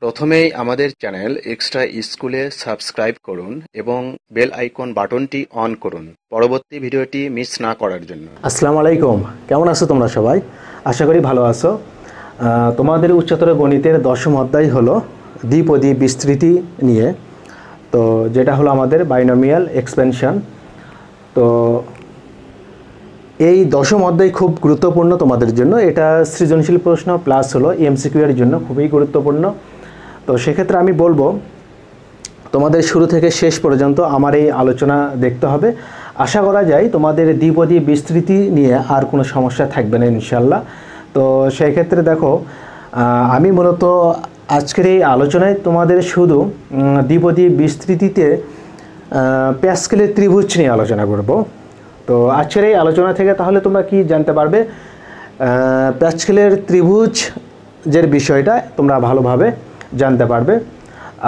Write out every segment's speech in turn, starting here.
প্রথমেই আমাদের channel extra স্কুলে সাবস্ক্রাইব করুন এবং বেল আইকন বাটনটি অন করুন পরবর্তী ভিডিওটি মিস না করার জন্য। আসসালামু আলাইকুম, কেমন আছো তোমরা সবাই? আশা করি ভালো আছো। তোমাদের উচ্চতর গণিতের 10ম অধ্যায় হলো দ্বিপদী বিস্তৃতি নিয়ে, তো যেটা হলো আমাদের বাইনোমিয়াল এক্সপেনশন। তো এই 10ম অধ্যায় খুব গুরুত্বপূর্ণ তোমাদের জন্য। এটা সৃজনশীল প্রশ্ন প্লাস হলো এমসিকিউ এর জন্য খুবই গুরুত্বপূর্ণ। তো সেক্ষেত্রে আমি বলবো তোমাদের শুরু থেকে শেষ পর্যন্ত আমার এই আলোচনা দেখতে হবে। আশা করা যায় তোমাদের দ্বিপদী বিস্তৃতি নিয়ে আর কোনো সমস্যা থাকবে না ইনশাল্লাহ। তো সেই ক্ষেত্রে দেখো, আমি মূলত আজকের এই আলোচনায় তোমাদের শুধু দ্বিপদী বিস্তৃতিতে প্যাসকেলের ত্রিভুজ নিয়ে আলোচনা করব। তো আজকের এই আলোচনা থেকে তাহলে তোমরা কি জানতে পারবে? প্যাসকেলের ত্রিভুজের বিষয়টা তোমরা ভালোভাবে জানতে পারবে।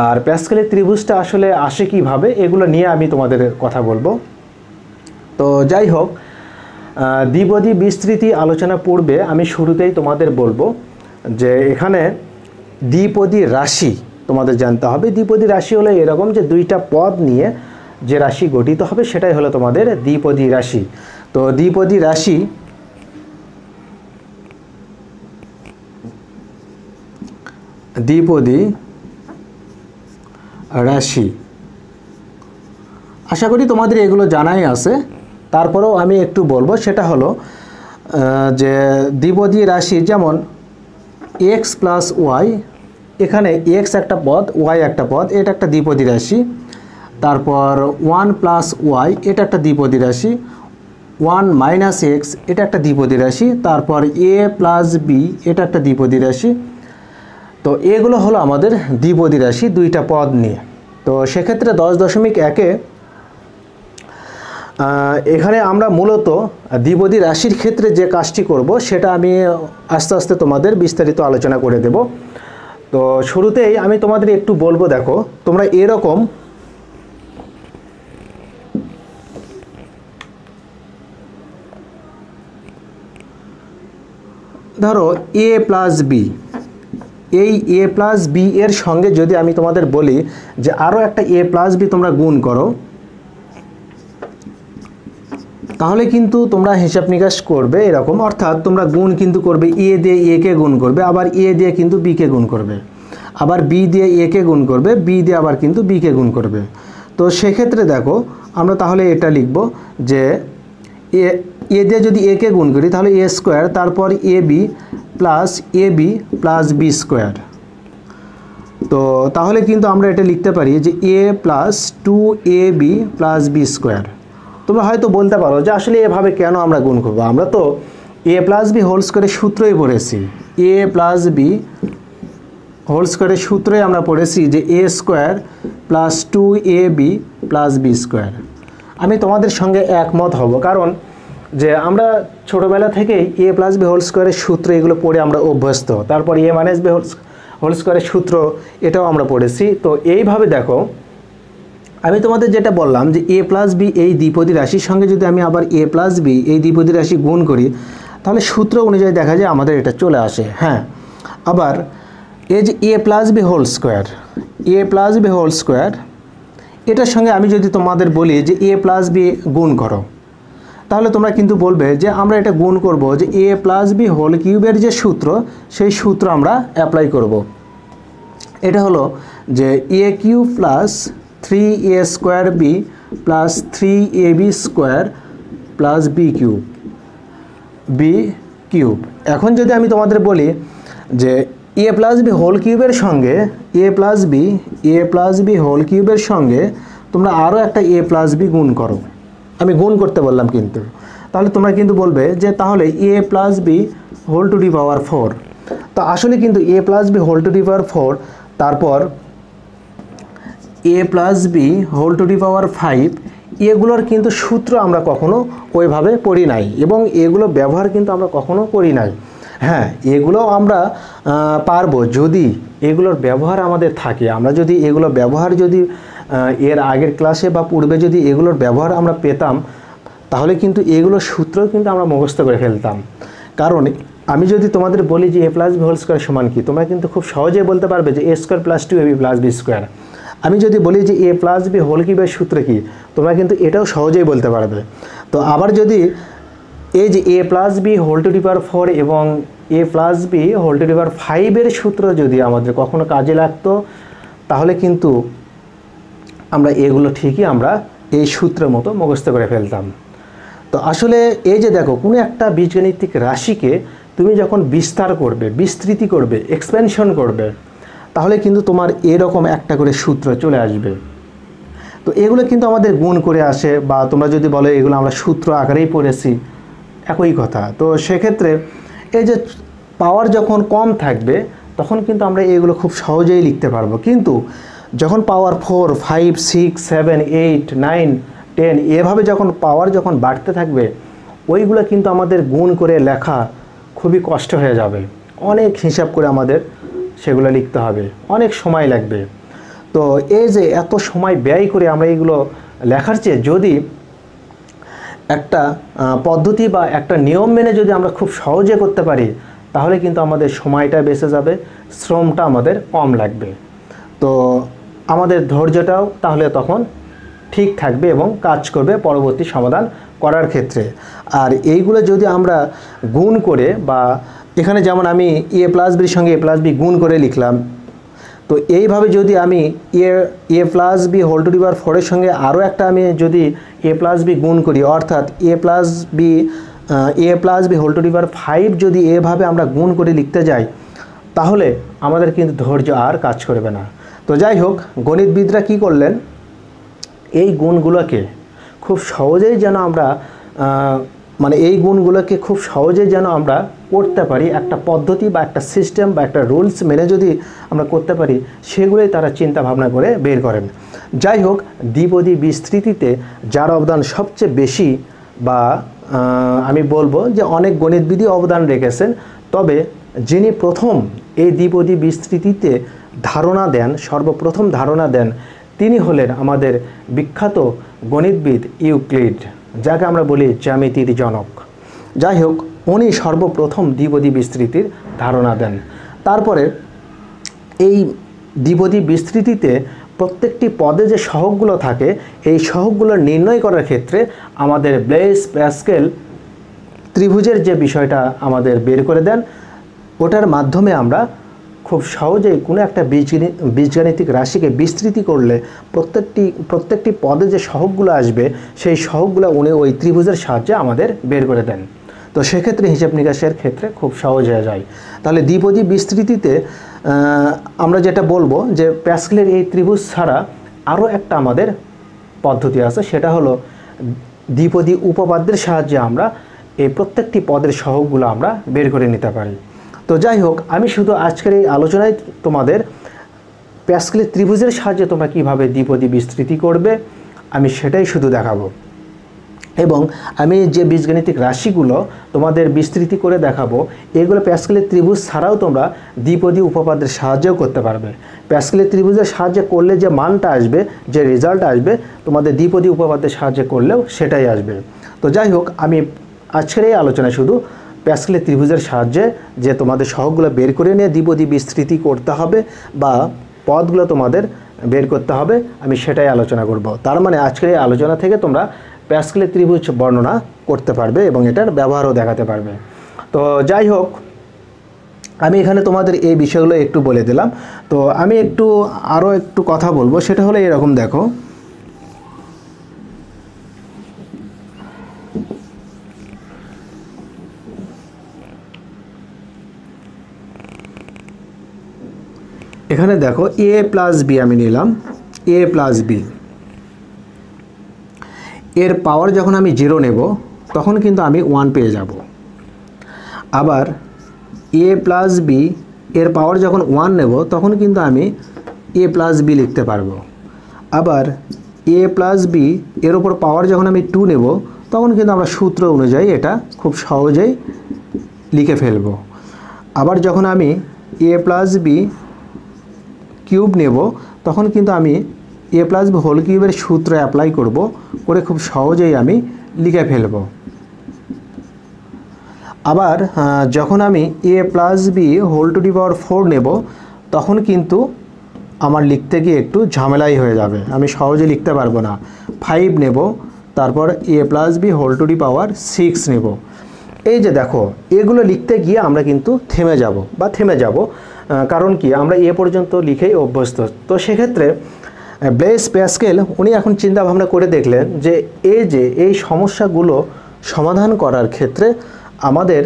আর প্যাসকেলের ত্রিভুজটা আসলে আসে কীভাবে, এগুলো নিয়ে আমি তোমাদের কথা বলবো। তো যাই হোক, দ্বিপদী বিস্তৃতি আলোচনা পূর্বে আমি শুরুতেই তোমাদের বলবো যে এখানে দ্বিপদী রাশি তোমাদের জানতে হবে। দ্বিপদী রাশি হলো এরকম যে দুইটা পদ নিয়ে যে রাশি গঠিত হবে সেটাই হলো তোমাদের দ্বিপদী রাশি। তো দ্বিপদী রাশি আশা করি তোমাদের এগুলো জানাই আছে, তারপরেও আমি একটু বলবো। সেটা হলো যে দ্বিপদী রাশি যেমন এক্স প্লাস ওয়াই, এখানে এক্স একটা পদ, ওয়াই একটা পদ, এটা একটা দ্বিপদী রাশি। তারপর 1 প্লাস ওয়াই, এটা একটা দ্বিপদী রাশি। 1 মাইনাস এক্স, এটা একটা দ্বিপদী রাশি। তারপর এ প্লাস বি, এটা একটা দ্বিপদী রাশি। তো এগুলো হলো আমাদের দ্বিপদী রাশি দুইটা পদ নিয়ে। তো সেক্ষেত্রে 10.1-এ এখানে আমরা মূলত দ্বিপদী রাশির ক্ষেত্রে যে কাজটি করব সেটা আমি আস্তে আস্তে তোমাদের বিস্তারিত আলোচনা করে দেব। তো শুরুতেই আমি তোমাদের একটু বলবো, দেখো তোমরা এরকম ধরো এ প্লাস বি, এই এ প্লাস বি এর সঙ্গে যদি আমি তোমাদের বলি যে আরও একটা এ প্লাস বি তোমরা গুণ করো, তাহলে কিন্তু তোমরা হিসাব নিকাশ করবে এরকম, অর্থাৎ তোমরা গুণ কিন্তু করবে এ দিয়ে এ কে গুণ করবে, আবার এ দিয়ে কিন্তু বি কে গুণ করবে, আবার বি দিয়ে এ কে গুণ করবে, বি দিয়ে আবার কিন্তু বি কে গুণ করবে। তো সেক্ষেত্রে দেখো আমরা তাহলে এটা লিখব যে এ দিয়ে যদি এ কে গুণ করি তাহলে এ স্কোয়ার, তারপর a b plus b square. তো তাহলে কিন্তু আমরা এটা লিখতে পারি যে a plus 2ab plus b square. তোমরা হয়তো বলতে পারো যে আসলে এভাবে কেন আমরা গুণ করবো? আমরা তো এ প্লাস বি হোল স্কোয়ারের সূত্রই পড়েছি। এ প্লাস বি হোল স্কোয়ারের সূত্রে আমরা পড়েছি যে a square plus 2ab plus b square. আমি তোমাদের সঙ্গে একমত হব, কারণ যে আমরা ছোটোবেলা থেকেই এ প্লাস বি হোল স্কোয়ারের সূত্র এগুলো পড়ে আমরা অভ্যস্ত। তারপর এ মাইনাস বি হোল স্কোয়ারের সূত্র এটাও আমরা পড়েছি। তো এইভাবে দেখো, আমি তোমাদের যেটা বললাম যে এ প্লাস বি এই দ্বিপদী রাশির সঙ্গে যদি আমি আবার এ প্লাস বি এই দ্বিপদী রাশি গুণ করি তাহলে সূত্র অনুযায়ী দেখা যায় আমাদের এটা চলে আসে। হ্যাঁ, আবার এই যে a plus b whole square, এটার সঙ্গে আমি যদি তোমাদের বলি যে এ প্লাস বি গুণ করো, তাহলে তোমরা কিন্তু বলবে যে আমরা এটা গুণ করব যে এ প্লাস বি হোল কিউবের যে সূত্র সেই সূত্র আমরা অ্যাপ্লাই করব। এটা হলো যে a cube plus 3a square b plus 3ab square plus b cube. এখন যদি আমি তোমাদের বলি যে এ প্লাস বি হোল কিউবের সঙ্গে এ প্লাস বি হোল কিউবের সঙ্গে তোমরা আরও একটা এ প্লাস বি গুণ করো, আমি গুণ করতে বললাম কিন্তু, তাহলে তোমরা কিন্তু বলবে যে তাহলে a plus b whole to the power 4। তো আসলে কিন্তু a plus b whole to the power 4, তারপর a plus b whole to the power 5, এগুলোর কিন্তু সূত্র আমরা কখনো ওইভাবে পড়ি নাই এবং এগুলো ব্যবহার কিন্তু আমরা কখনো করি নাই। হ্যাঁ, এগুলো আমরা পারবো যদি এগুলোর ব্যবহার আমাদের থাকে। আমরা যদি এগুলো ব্যবহার যদি এর আগের ক্লাসে বা পূর্বে যদি এগুলোর ব্যবহার আমরা পেতাম তাহলে কিন্তু এগুলোর সূত্র কিন্তু আমরা মুখস্থ করে ফেলতাম। কারণ আমি যদি তোমাদের বলি যে a plus b whole square সমান কি, তোমরা কিন্তু খুব সহজেই বলতে পারবে যে a square plus 2ab plus b square. আমি যদি বলি যে a প্লাস বি হোল কিউবের সূত্র কি, তোমরা কিন্তু এটাও সহজেই বলতে পারবে। তো আবার যদি এই যে a plus b whole to the power 4 এবং a plus b whole to the power 5 সূত্র যদি আমাদের কখনো কাজে লাগতো, তাহলে কিন্তু আমরা এগুলো ঠিকই আমরা এই সূত্রের মতো মুখস্থ করে ফেলতাম। তো আসলে এই যে দেখো, কোনো একটা বীজগাণিতিক রাশিকে তুমি যখন বিস্তার করবে, বিস্তৃতি করবে, এক্সপেনশন করবে, তাহলে কিন্তু তোমার এরকম একটা করে সূত্র চলে আসবে। তো এগুলো কিন্তু আমাদের গুণ করে আসে, বা তোমরা যদি বলো এগুলো আমরা সূত্র আকারেই পড়েছি, একই কথা। তো সেক্ষেত্রে এই যে পাওয়ার যখন কম থাকবে তখন কিন্তু আমরা এগুলো খুব সহজেই লিখতে পারবো, কিন্তু যখন পাওয়ার 4, 5, 6, 7, 8, 9, 10 এভাবে যখন পাওয়ার যখন বাড়তে থাকবে, ওইগুলো কিন্তু আমাদের গুণ করে লেখা খুবই কষ্ট হয়ে যাবে। অনেক হিসাব করে আমাদের সেগুলো লিখতে হবে, অনেক সময় লাগবে। তো এই যে এত সময় ব্যয় করে আমরা এগুলো লেখার চেয়ে যদি একটা পদ্ধতি বা একটা নিয়ম মেনে যদি আমরা খুব সহজে করতে পারি, তাহলে কিন্তু আমাদের সময়টা বেঁচে যাবে, শ্রমটা আমাদের কম লাগবে। তো আমাদের ধৈর্যটাও তাহলে তখন ঠিক থাকবে এবং কাজ করবে পরবর্তী সমাধান করার ক্ষেত্রে। আর এইগুলো যদি আমরা গুণ করে, বা এখানে যেমন আমি a প্লাস বির সঙ্গে a প্লাস বি গুণ করে লিখলাম, তো এইভাবে যদি আমি a plus b whole to the power 4 সঙ্গে আরও একটা আমি যদি a প্লাস বি গুণ করি, অর্থাৎ a plus b whole to the power 5 যদি এভাবে আমরা গুণ করে লিখতে যাই, তাহলে আমাদের কিন্তু ধৈর্য আর কাজ করবে না। তো যাই হোক, গণিতবিদরা কি করলেন, এই গুণগুলোকে খুব সহজেই যেন আমরা এই গুণগুলোকে খুব সহজেই যেন আমরা করতে পারি, একটা পদ্ধতি বা একটা সিস্টেম বা একটা রুলস মেনে যদি আমরা করতে পারি, সেগুলোই তারা চিন্তা ভাবনা করে বের করেন। যাই হোক, দ্বিপদী বিস্তৃতিতে যার অবদান সবচেয়ে বেশি, বা আমি বলবো যে অনেক গণিতবিদই অবদান রেখেছেন, তবে যিনি প্রথম এই দ্বিপদী বিস্তৃতিতে ধারণা দেন, সর্বপ্রথম ধারণা দেন, তিনি হলেন আমাদের বিখ্যাত গণিতবিদ ইউক্লিড, যাকে আমরা বলি জ্যামিতির জনক। যাই হোক, উনি সর্বপ্রথম দ্বিপদী বিস্তৃতির ধারণা দেন। তারপরে এই দ্বিপদী বিস্তৃতিতে প্রত্যেকটি পদে যে সহগগুলো থাকে, এই সহগগুলো নির্ণয় করার ক্ষেত্রে আমাদের ব্লেস প্যাসকেল ত্রিভুজের যে বিষয়টা আমাদের বের করে দেন, ওটার মাধ্যমে আমরা খুব সহজেই কোনো একটা বীজগাণিতিক রাশিকে বিস্তৃতি করলে প্রত্যেকটি পদে যে সহগগুলো আসবে, সেই সহগগুলো উনি ওই ত্রিভুজের সাহায্যে আমাদের বের করে দেন। তো সেক্ষেত্রে হিসাব নিকাশের ক্ষেত্রে খুব সহজ হয়ে যায়। তাহলে দ্বিপদী বিস্তৃতিতে আমরা যেটা বলবো যে প্যাসকেলের এই ত্রিভুজ ছাড়া আরও একটা আমাদের পদ্ধতি আছে, সেটা হলো দ্বিপদী উপপাদ্যের সাহায্যে আমরা এই প্রত্যেকটি পদের সহগগুলো আমরা বের করে নিতে পারি। তো যাই হোক, আমি শুধু আজকের এই আলোচনায় তোমাদের প্যাসকেলের ত্রিভুজের সাহায্যে তোমরা কীভাবে দ্বিপদী বিস্তৃতি করবে আমি সেটাই শুধু দেখাবো, এবং আমি যে বীজগাণিতিক রাশিগুলো তোমাদের বিস্তৃতি করে দেখাবো, এগুলো প্যাসকেলের ত্রিভুজ ছাড়াও তোমরা দ্বিপদী উপপাদ্যের সাহায্যেও করতে পারবে। প্যাসকেলের ত্রিভুজের সাহায্যে করলে যে মানটা আসবে, যে রেজাল্ট আসবে, তোমাদের দ্বিপদী উপপাদ্যের সাহায্যে করলেও সেটাই আসবে। তো যাই হোক, আমি আজকের এই আলোচনায় শুধু প্যাসকেলের ত্রিভুজের সাহায্যে যে তোমাদের সহগগুলো বের করে নিয়ে দ্বিপদী বিস্তৃতি করতে হবে বা পদগুলো তোমাদের বের করতে হবে, আমি সেটাই আলোচনা করব। তার মানে আজকের এই আলোচনা থেকে তোমরা প্যাসকেলের ত্রিভুজ বর্ণনা করতে পারবে এবং এটার ব্যবহারও দেখাতে পারবে। তো যাই হোক, আমি এখানে তোমাদের এই বিষয়গুলো একটু বলে দিলাম। তো আমি আরও একটু কথা বলবো, সেটা হলো এরকম, দেখো এখানে দেখো a প্লাস বি আমি নিলাম, a প্লাস বি এর পাওয়ার যখন আমি 0 নেব তখন কিন্তু আমি 1 পেয়ে যাব। আবার a প্লাস বি এর পাওয়ার যখন 1 নেব তখন কিন্তু আমি a প্লাস বি লিখতে পারবো। আবার a প্লাস বি এর ওপর পাওয়ার যখন আমি 2 নেব তখন কিন্তু আমরা সূত্র অনুযায়ী এটা খুব সহজেই লিখে ফেলব। আবার যখন আমি a প্লাস বি কিউব নেব তখন কিন্তু আমি a প্লাস বি হোল কিউবের সূত্র অ্যাপ্লাই করে খুব সহজেই আমি লিখে ফেলব। আবার যখন আমি a plus b whole to the power 4 নেব তখন কিন্তু আমার লিখতে গিয়ে একটু ঝামেলাই হয়ে যাবে, আমি সহজে লিখতে পারবো না। 5 নেব, তারপর a plus b whole to the power 6 নেব। এই যে দেখো, এগুলো লিখতে গিয়ে আমরা কিন্তু থেমে যাব, কারণ কি আমরা এ পর্যন্ত লিখেই অভ্যস্ত। তো সেক্ষেত্রে ব্লেস প্যাসকেল উনি এখন চিন্তা ভাবনা করে দেখলেন যে এই সমস্যাগুলো সমাধান করার ক্ষেত্রে আমাদের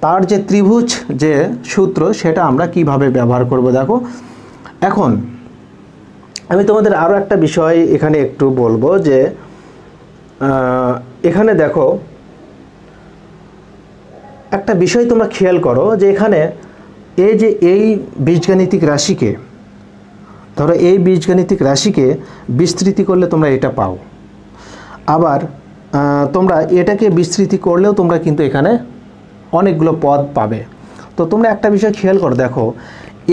তার যে ত্রিভুজ যে সূত্র সেটা আমরা কিভাবে ব্যবহার করব। দেখো, এখন আমি তোমাদের আরও একটা বিষয় এখানে একটু বলবো যে এখানে দেখো একটা বিষয় তোমরা খেয়াল করো যে এখানে এই বীজগাণিতিক রাশিকে, ধরো এই বীজগাণিতিক রাশিকে বিস্তৃতি করলে তোমরা এটা পাও, আবার তোমরা এটাকে বিস্তৃতি করলেও তোমরা কিন্তু এখানে অনেকগুলো পদ পাবে। তো তোমরা একটা বিষয় খেয়াল করো, দেখো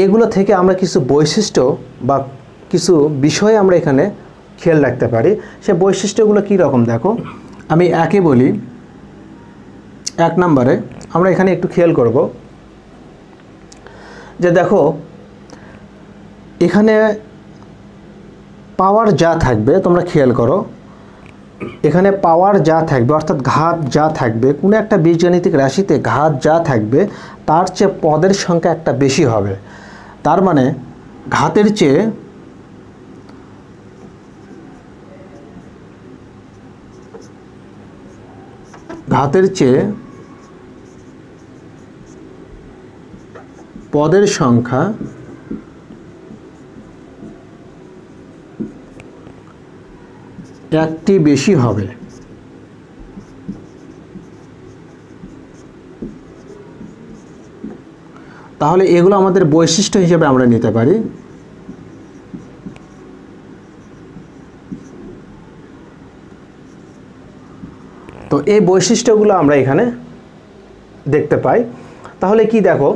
এগুলো থেকে আমরা কিছু বৈশিষ্ট্য বা কিছু বিষয় আমরা এখানে খেয়াল রাখতে পারি। সে বৈশিষ্ট্যগুলো কী রকম দেখো, আমি একে বলি, 1 নম্বরে আমরা এখানে একটু খেয়াল করব যে দেখো এখানে পাওয়ার যা থাকবে, তোমরা খেয়াল করো এখানে পাওয়ার যা থাকবে অর্থাৎ ঘাত যা থাকবে, কোনো একটা বীজগাণিতিক রাশিতে ঘাত যা থাকবে তার চেয়ে পদের সংখ্যা একটা বেশি হবে। তার মানে ঘাতের চেয়ে পদের সংখ্যা একটি বেশি হবে। তাহলে এগুলো আমাদের বৈশিষ্ট্য হিসেবে আমরা নিতে পারি। তো এই বৈশিষ্ট্যগুলো আমরা এখানে দেখতে পাই। তাহলে কি দেখো,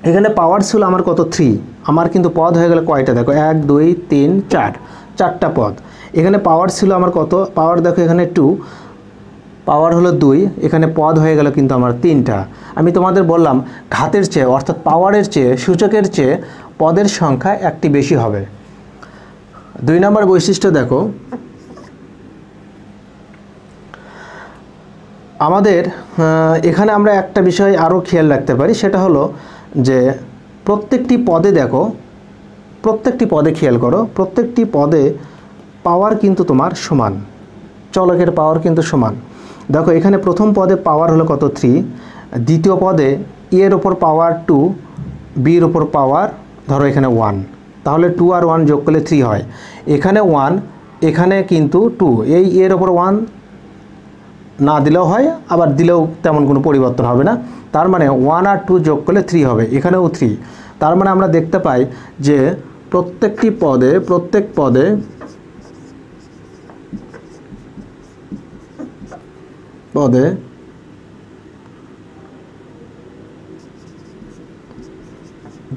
এখানে পাওয়ার ছিল আমার কত 3, আমার কিন্তু পদ হয়ে গেল কয়টা দেখো 1 2 3 4, 4টা পদ। এখানে পাওয়ার ছিল আমার কত, পাওয়ার দেখো এখানে 2, পাওয়ার হলো 2, এখানে পদ হয়ে গেল কিন্তু আমার 3টা। আমি তোমাদের বললাম ঘাতের চেয়ে অর্থাৎ পাওয়ারের চেয়ে সূচকের চেয়ে পদের সংখ্যা একটি বেশি হবে। 2 নম্বর বৈশিষ্ট্য দেখো, আমাদের এখানে আমরা একটা বিষয় আরও খেয়াল রাখতে পারি, সেটা হলো যে প্রত্যেকটি পদে দেখো, প্রত্যেকটি পদে খেয়াল করো, প্রত্যেকটি পদে পাওয়ার কিন্তু তোমার সমান, চলকের পাওয়ার কিন্তু সমান। দেখো এখানে প্রথম পদে পাওয়ার হলো কত 3, দ্বিতীয় পদে এর ওপর পাওয়ার 2, বির ওপর পাওয়ার ধরো এখানে 1, তাহলে 2 আর 1 যোগ করলে 3 হয়। এখানে 1, এখানে কিন্তু 2, এই এর ওপর 1 না দিলেও হয়, আবার দিলেও তেমন কোনো পরিবর্তন হবে না। তার মানে 1 আর 2 যোগ করলে 3 হবে, এখানেও 3। তার মানে আমরা দেখতে পাই যে প্রত্যেকটি পদে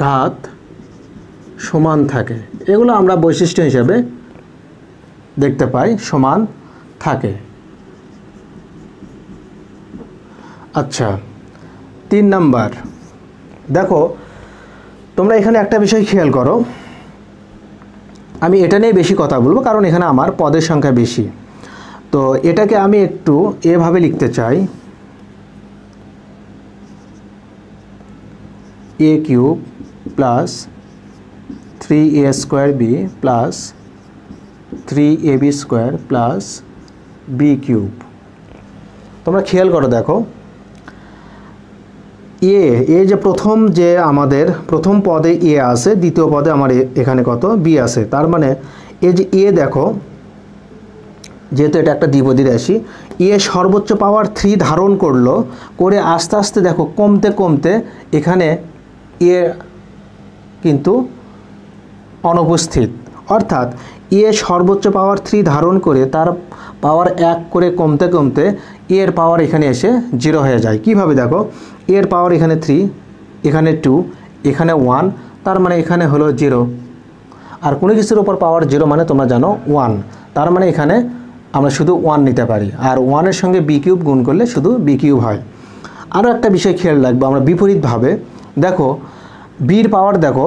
ঘাত সমান থাকে, এগুলো আমরা বৈশিষ্ট্য হিসেবে দেখতে পাই, সমান থাকে। আচ্ছা, 3 নাম্বার দেখো, তোমরা এখানে একটা বিষয় খেয়াল করো, আমি এটা নিয়ে বেশি কথা বলবো কারণ এখানে আমার পদের সংখ্যা বেশি। তো এটাকে আমি একটু এভাবে লিখতে চাই, a cube plus 3a square b plus 3ab square plus b cube. তোমরা খেয়াল করো, দেখো এ যে প্রথম যে আমাদের প্রথম পদে এ আছে, দ্বিতীয় পদে আমার এখানে কত বি আছে। তার মানে এই যে এ দেখো, যেহেতু এটা একটা দ্বিপদী রাশি, এ সর্বোচ্চ পাওয়ার 3 ধারণ করলো, করে আস্তে আস্তে দেখো কমতে কমতে এখানে এ কিন্তু অনুপস্থিত, অর্থাৎ এ সর্বোচ্চ পাওয়ার 3 ধারণ করে তার পাওয়ার 1 করে কমতে কমতে এর পাওয়ার এখানে এসে 0 হয়ে যায়। কিভাবে দেখো, এর পাওয়ার এখানে 3, এখানে 2, এখানে 1, তার মানে এখানে হলো 0। আর কোনো কিছুর উপর পাওয়ার 0 মানে তোমরা জানো 1, তার মানে এখানে আমরা শুধু 1 নিতে পারি, আর 1 এর সঙ্গে বি কিউব গুণ করলে শুধু বি কিউব হয়। আরও একটা বিষয় খেয়াল রাখবো আমরা বিপরীতভাবে। দেখো বির পাওয়ার দেখো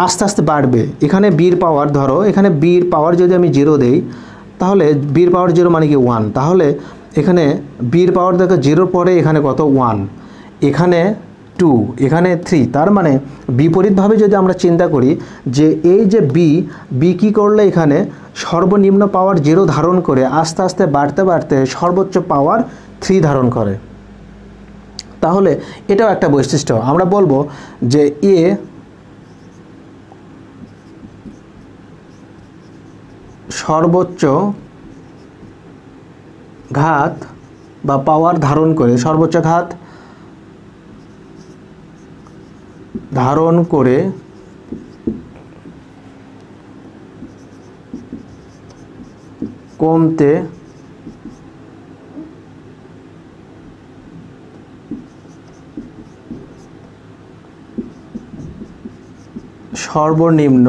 আস্তে আস্তে বাড়বে। এখানে বির পাওয়ার ধরো এখানে বির পাওয়ার যদি আমি 0 দেই তাহলে বির পাওয়ার 0 মানে কি 1, তাহলে এখানে বির পাওয়ার দেখো 0 পরে এখানে কত 1, এখানে 2, এখানে 3। তার মানে বিপরীতভাবে যদি আমরা চিন্তা করি যে এই যে বি কী করলে এখানে সর্বনিম্ন পাওয়ার 0 ধারণ করে আস্তে আস্তে বাড়তে বাড়তে সর্বোচ্চ পাওয়ার 3 ধারণ করে। তাহলে এটাও একটা বৈশিষ্ট্য। আমরা বলবো যে এ সর্বোচ্চ ঘাত বা পাওয়ার ধারণ করে, সর্বোচ্চ ঘাত ধারণ করে কমতে সর্বনিম্ন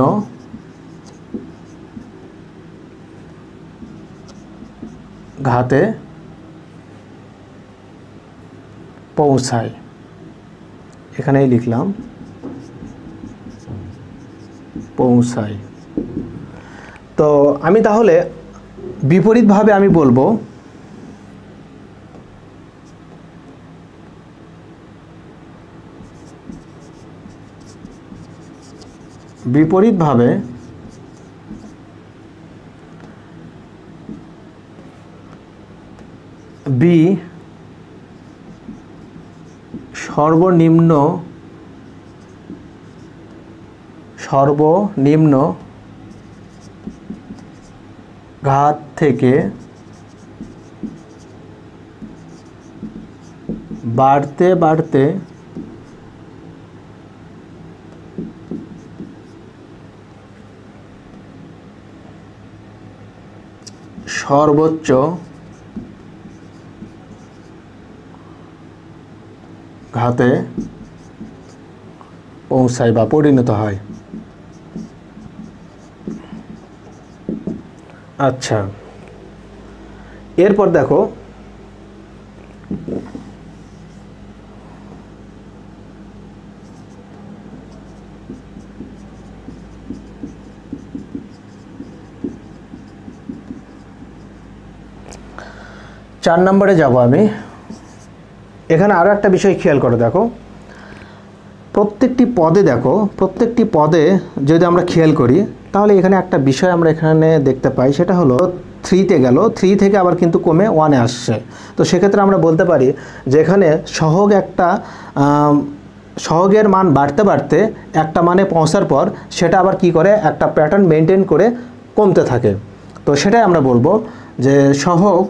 ঘাতে পৌঁছায়। এখানেই লিখলাম পৌঁছায়। তো আমি তাহলে বিপরীতভাবে আমি বলবো বিপরীতভাবে বি সর্বনিম্ন ঘাত থেকে বাড়তে বাড়তে সর্বোচ্চ ঘাতে পৌঁছায় বা পরিণত হয়। আচ্ছা, এরপর দেখো চার নম্বরে যাব আমি। এখানে আরও একটা বিষয় খেয়াল করে দেখো, প্রত্যেকটি পদে যদি আমরা খেয়াল করি তাহলে এখানে একটা বিষয় আমরা এখানে দেখতে পাই, সেটা হলো 3-তে গেল, 3 থেকে আবার কিন্তু কমে 1-এ আসছে। তো সেক্ষেত্রে আমরা বলতে পারি যে এখানে সহগের মান বাড়তে বাড়তে একটা মানে পৌঁছার পর সেটা আবার কি করে একটা প্যাটার্ন মেনটেন করে কমতে থাকে। তো সেটাই আমরা বলবো যে সহগ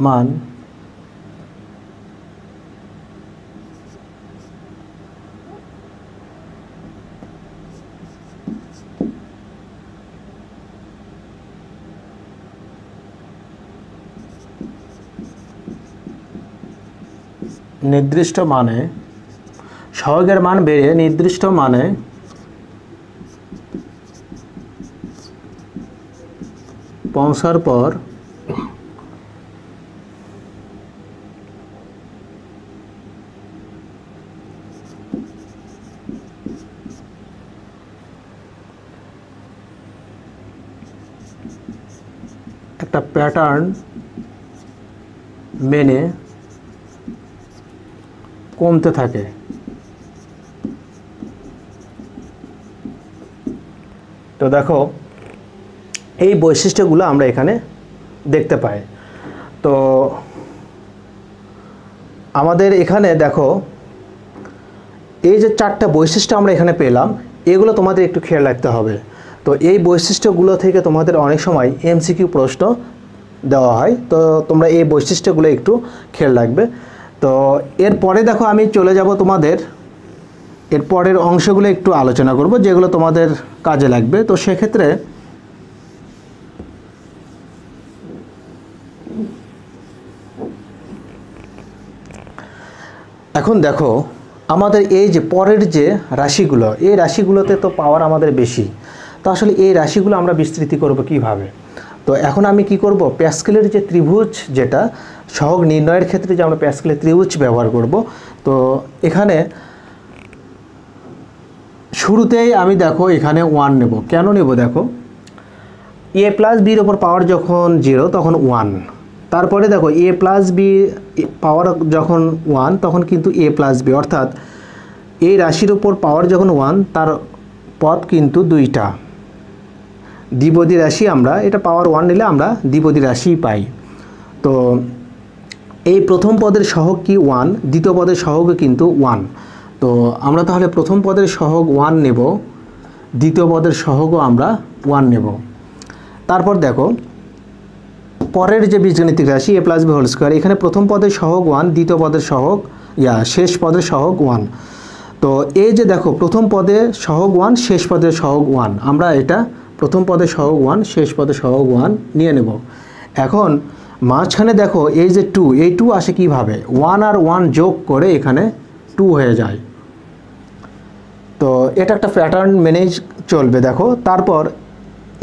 মান নির্দিষ্ট মানে সহগের মান বেড়ে নির্দিষ্ট মানে পৌঁছার পর একটা প্যাটার্ন মেনে কমতে থাকে। তো দেখো এই বৈশিষ্ট্যগুলো আমরা এখানে দেখতে পাই। তো আমাদের এখানে দেখো এই যে 4টা বৈশিষ্ট্য আমরা এখানে পেলাম, এগুলো তোমাদের একটু খেয়াল রাখতে হবে। তো এই বৈশিষ্ট্যগুলো থেকে তোমাদের অনেক সময় এমসিকিউ প্রশ্ন দেওয়া হয়, তো তোমরা এই বৈশিষ্ট্যগুলো একটু খেয়াল রাখবে। তো এরপরে দেখো আমি চলে যাব তোমাদের এর পরের অংশগুলো একটু আলোচনা করব যেগুলো তোমাদের কাজে লাগবে। তো সেক্ষেত্রে এখন দেখো আমাদের এই যে পরের যে রাশিগুলো, এই রাশিগুলোতে তো পাওয়ার আমাদের বেশি। তো আসলে এই রাশিগুলো আমরা বিস্তৃতি করব কিভাবে? তো এখন আমি কি করব, প্যাসকেলের যে ত্রিভুজ, যেটা সহগ নির্ণয়ের ক্ষেত্রে যে আমরা প্যাসকেলের ত্রিভুজ ব্যবহার করব। তো এখানে শুরুতেই আমি দেখো এখানে 1 নেব। কেন নেব দেখো, এ প্লাস বির ওপর পাওয়ার যখন 0 তখন 1, তারপরে দেখো এ প্লাস বি পাওয়ার যখন 1 তখন কিন্তু এ প্লাস বি, অর্থাৎ এই রাশির ওপর পাওয়ার যখন 1 তার পদ কিন্তু দুইটা দ্বিপদী রাশি। আমরা এটা পাওয়ার 1 নিলে আমরা দ্বিপদী রাশিই পাই। তো এই প্রথম পদের সহগ কি 1, দ্বিতীয় পদের সহগও কিন্তু 1। তো আমরা তাহলে প্রথম পদের সহগ 1 নেব, দ্বিতীয় পদের সহগও আমরা 1 নেব। তারপর দেখো পরের যে বীজগণিতিক রাশি এ প্লাস বি হোল স্কোয়ার, এখানে প্রথম পদের সহগ 1, দ্বিতীয় পদের সহগ শেষ পদের সহগ 1। তো এই যে দেখো প্রথম পদে সহগ 1, শেষ পদের সহগ 1, আমরা এটা প্রথম পদের সহগ 1, শেষ পদের সহগ 1 নিয়ে নেব। এখন মাঝখানে দেখো এই যে 2, এই 2 আসে কিভাবে, 1 আর 1 যোগ করে এখানে 2 হয়ে যায়। তো এটা একটা প্যাটার্ন মেনে চলবে দেখো। তারপর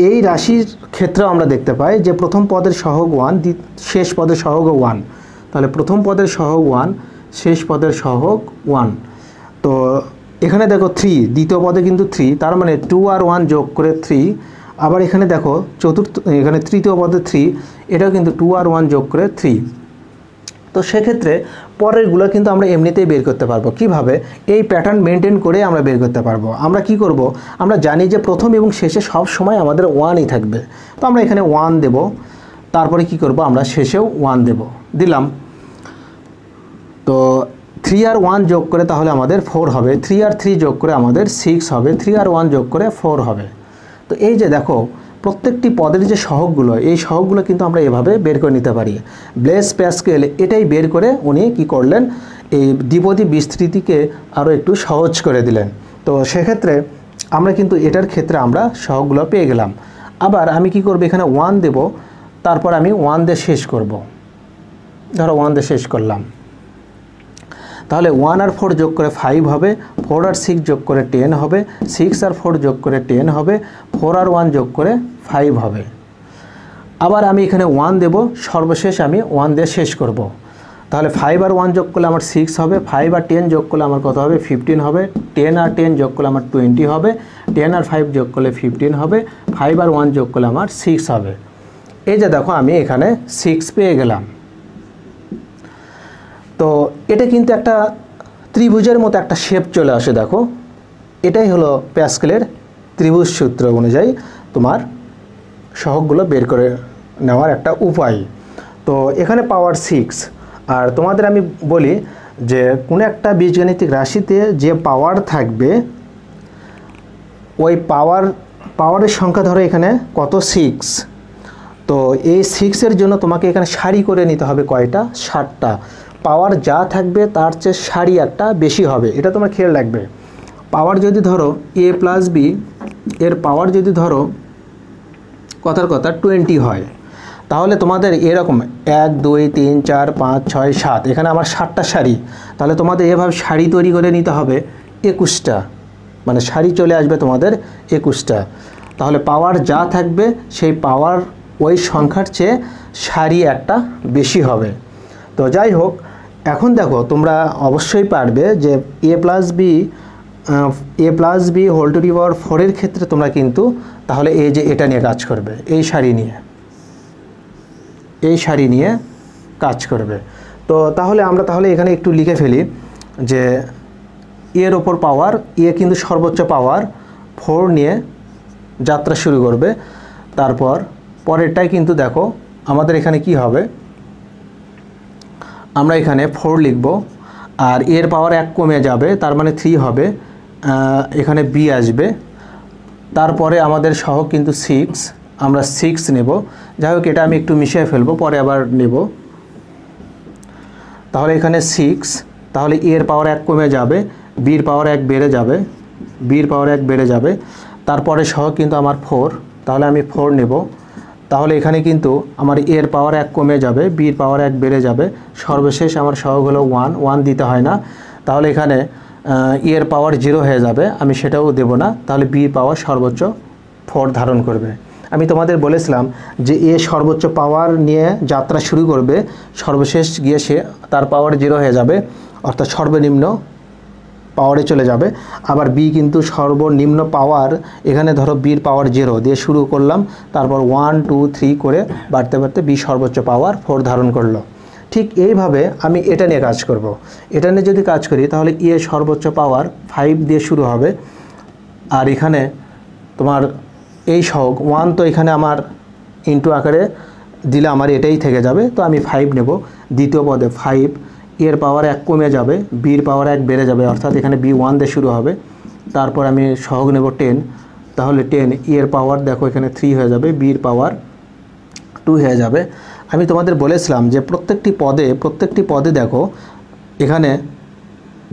এই রাশির ক্ষেত্রে আমরা দেখতে পাই যে প্রথম পদের সহগ 1, শেষ পদের সহগও 1। তাহলে প্রথম পদের সহগ 1, শেষ পদের সহগ 1। তো এখানে দেখো 3, দ্বিতীয় পদে কিন্তু 3, তার মানে 2 আর 1 যোগ করে 3। আবার এখানে দেখো এখানে তৃতীয় পদে 3, এটাও কিন্তু 2 আর 1 যোগ করে 3। তো সেক্ষেত্রে পরেরগুলো কিন্তু আমরা এমনিতেই বের করতে পারবো। কিভাবে? এই প্যাটার্ন মেনটেন করে আমরা বের করতে পারবো। আমরা কি করব, আমরা জানি যে প্রথম এবং শেষে সব সময় আমাদের 1ই থাকবে। তো আমরা এখানে 1 দেব, তারপরে কি করব, আমরা শেষেও 1 দেব, দিলাম। তো 3 আর 1 যোগ করে তাহলে আমাদের 4 হবে, 3 আর 3 যোগ করে আমাদের 6 হবে, 3 আর 1 যোগ করে 4 হবে। তো এই যে দেখো প্রত্যেকটি পদের যে সহগগুলো, এই সহগগুলো কিন্তু আমরা এভাবে বের করে নিতে পারি। ব্লেস প্যাসকেল এটাই বের করে উনি কি করলেন, এই দ্বিপদী বিস্তৃতিকে আরও একটু সহজ করে দিলেন। তো সেক্ষেত্রে আমরা কিন্তু এটার ক্ষেত্রে আমরা সহগগুলো পেয়ে গেলাম। আবার আমি কি করব, এখানে 1 দেব, তারপর আমি 1 দিয়ে শেষ করব। ধরো 1 দিয়ে শেষ করলাম, তাহলে 1 আর 4 যোগ করে 5 হবে, 4 আর 6 যোগ করে 10 হবে, 6 আর 4 যোগ করে 10 হবে, 4 আর 1 যোগ করে 5 হবে। আবার আমি এখানে 1 দেব, সর্বশেষ আমি 1 দিয়ে শেষ করব। তাহলে 5 আর 1 যোগ করলে আমার 6 হবে, 5 আর 10 যোগ করলে আমার কত হবে, 15 হবে, 10 আর 10 যোগ করলে আমার 20 হবে, 10 আর 5 যোগ করলে 15 হবে, 5 আর 1 যোগ করলে আমার 6 হবে। এই যে দেখো আমি এখানে 6 পেয়ে গেলাম। তো এটা কিন্তু একটা ত্রিভুজের মতো একটা শেপ চলে আসে। দেখো এটাই হলো প্যাসকেলের ত্রিভুজ সূত্র অনুযায়ী তোমার সহগগুলো বের করে নেওয়ার একটা উপায়। তো এখানে পাওয়ার 6। আর তোমাদের আমি বলি যে কোনো একটা বীজগণিতিক রাশিতে যে পাওয়ার থাকবে, ওই পাওয়ারের সংখ্যা ধরো এখানে কত, 6। তো এই 6-এর জন্য তোমাকে এখানে সারি করে নিতে হবে কয়টা, 7টা। পাওয়ার যা থাকবে তার চেয়ে সারি একটা বেশি হবে, এটা তোমার খেয়াল রাখবে। পাওয়ার যদি ধরো এ প্লাস বি, এর পাওয়ার যদি ধরো কথার কথা 20 হয়, তাহলে তোমাদের এরকম 1 2 3 4 5 6 7, এখানে আমার 7টা সারি। তাহলে তোমাদের এভাবে সারি তৈরি করে নিতে হবে 21টা, মানে সারি চলে আসবে তোমাদের 21টা। তাহলে পাওয়ার যা থাকবে সেই পাওয়ার ওই সংখ্যার চেয়ে সারি একটা বেশি হবে। তো যাই হোক, এখন দেখো তোমরা অবশ্যই পারবে যে a plus b whole to the power 4-এর ক্ষেত্রে তোমরা কিন্তু তাহলে এই যে এটা নিয়ে কাজ করবে, এই সারি নিয়ে কাজ করবে। তো তাহলে আমরা এখানে একটু লিখে ফেলি যে এর ওপর পাওয়ার, কিন্তু সর্বোচ্চ পাওয়ার 4 নিয়ে যাত্রা শুরু করবে। তারপর পরেরটাই কিন্তু দেখো আমাদের এখানে কি হবে, আমরা এখানে 4 লিখব, আর এর পাওয়ার 1 কমে যাবে, তার মানে 3 হবে, এখানে বি আসবে। তারপরে আমাদের সহগ কিন্তু 6, আমরা 6 নেব। যাই হোক এটা আমি একটু মিশিয়ে ফেলবো, পরে আবার নেব। তাহলে এখানে 6, তাহলে এর পাওয়ার 1 কমে যাবে, বির পাওয়ার 1 বেড়ে যাবে, তারপরে সহগ কিন্তু আমার 4, তাহলে আমি 4 নেব। তাহলে এখানে কিন্তু আমার এর পাওয়ার 1 কমে যাবে, বির পাওয়ার 1 বেড়ে যাবে, সর্বশেষ আমার সহগ হলো 1 দিতে হয় না। তাহলে এখানে এর পাওয়ার 0 হয়ে যাবে, আমি সেটাও দেব না, তাহলে বি পাওয়ার সর্বোচ্চ 4 ধারণ করবে। আমি তোমাদের বলেছিলাম যে এ সর্বোচ্চ পাওয়ার নিয়ে যাত্রা শুরু করবে, সর্বশেষ গিয়ে সে তার পাওয়ার 0 হয়ে যাবে, অর্থাৎ সর্বনিম্ন পাওয়ারে চলে যাবে। আবার বি কিন্তু সর্বনিম্ন পাওয়ার, এখানে ধরো বির পাওয়ার 0 দিয়ে শুরু করলাম, তারপর 1 2 3 করে বাড়তে বাড়তে বি সর্বোচ্চ পাওয়ার 4 ধারণ করলো। ঠিক এইভাবে আমি এটা নিয়ে কাজ করব। এটা নিয়ে যদি কাজ করি তাহলে এ সর্বোচ্চ পাওয়ার 5 দিয়ে শুরু হবে, আর এখানে তোমার এই সহগ 1 তো এখানে আমার ইনটু আকারে দিলে আমার এটাই থেকে যাবে, তো আমি 5 নেব। দ্বিতীয় পদে 5, এর পাওয়ার 1 কমে যাবে, বির পাওয়ার 1 বেড়ে যাবে, অর্থাৎ এখানে বি 1 দিয়ে শুরু হবে। তারপর আমি সহগ নেব 10, তাহলে 10 এর পাওয়ার দেখো এখানে 3 হয়ে যাবে, বির পাওয়ার 2 হয়ে যাবে। আমি তোমাদের বলেছিলাম যে প্রত্যেকটি পদে দেখো এখানে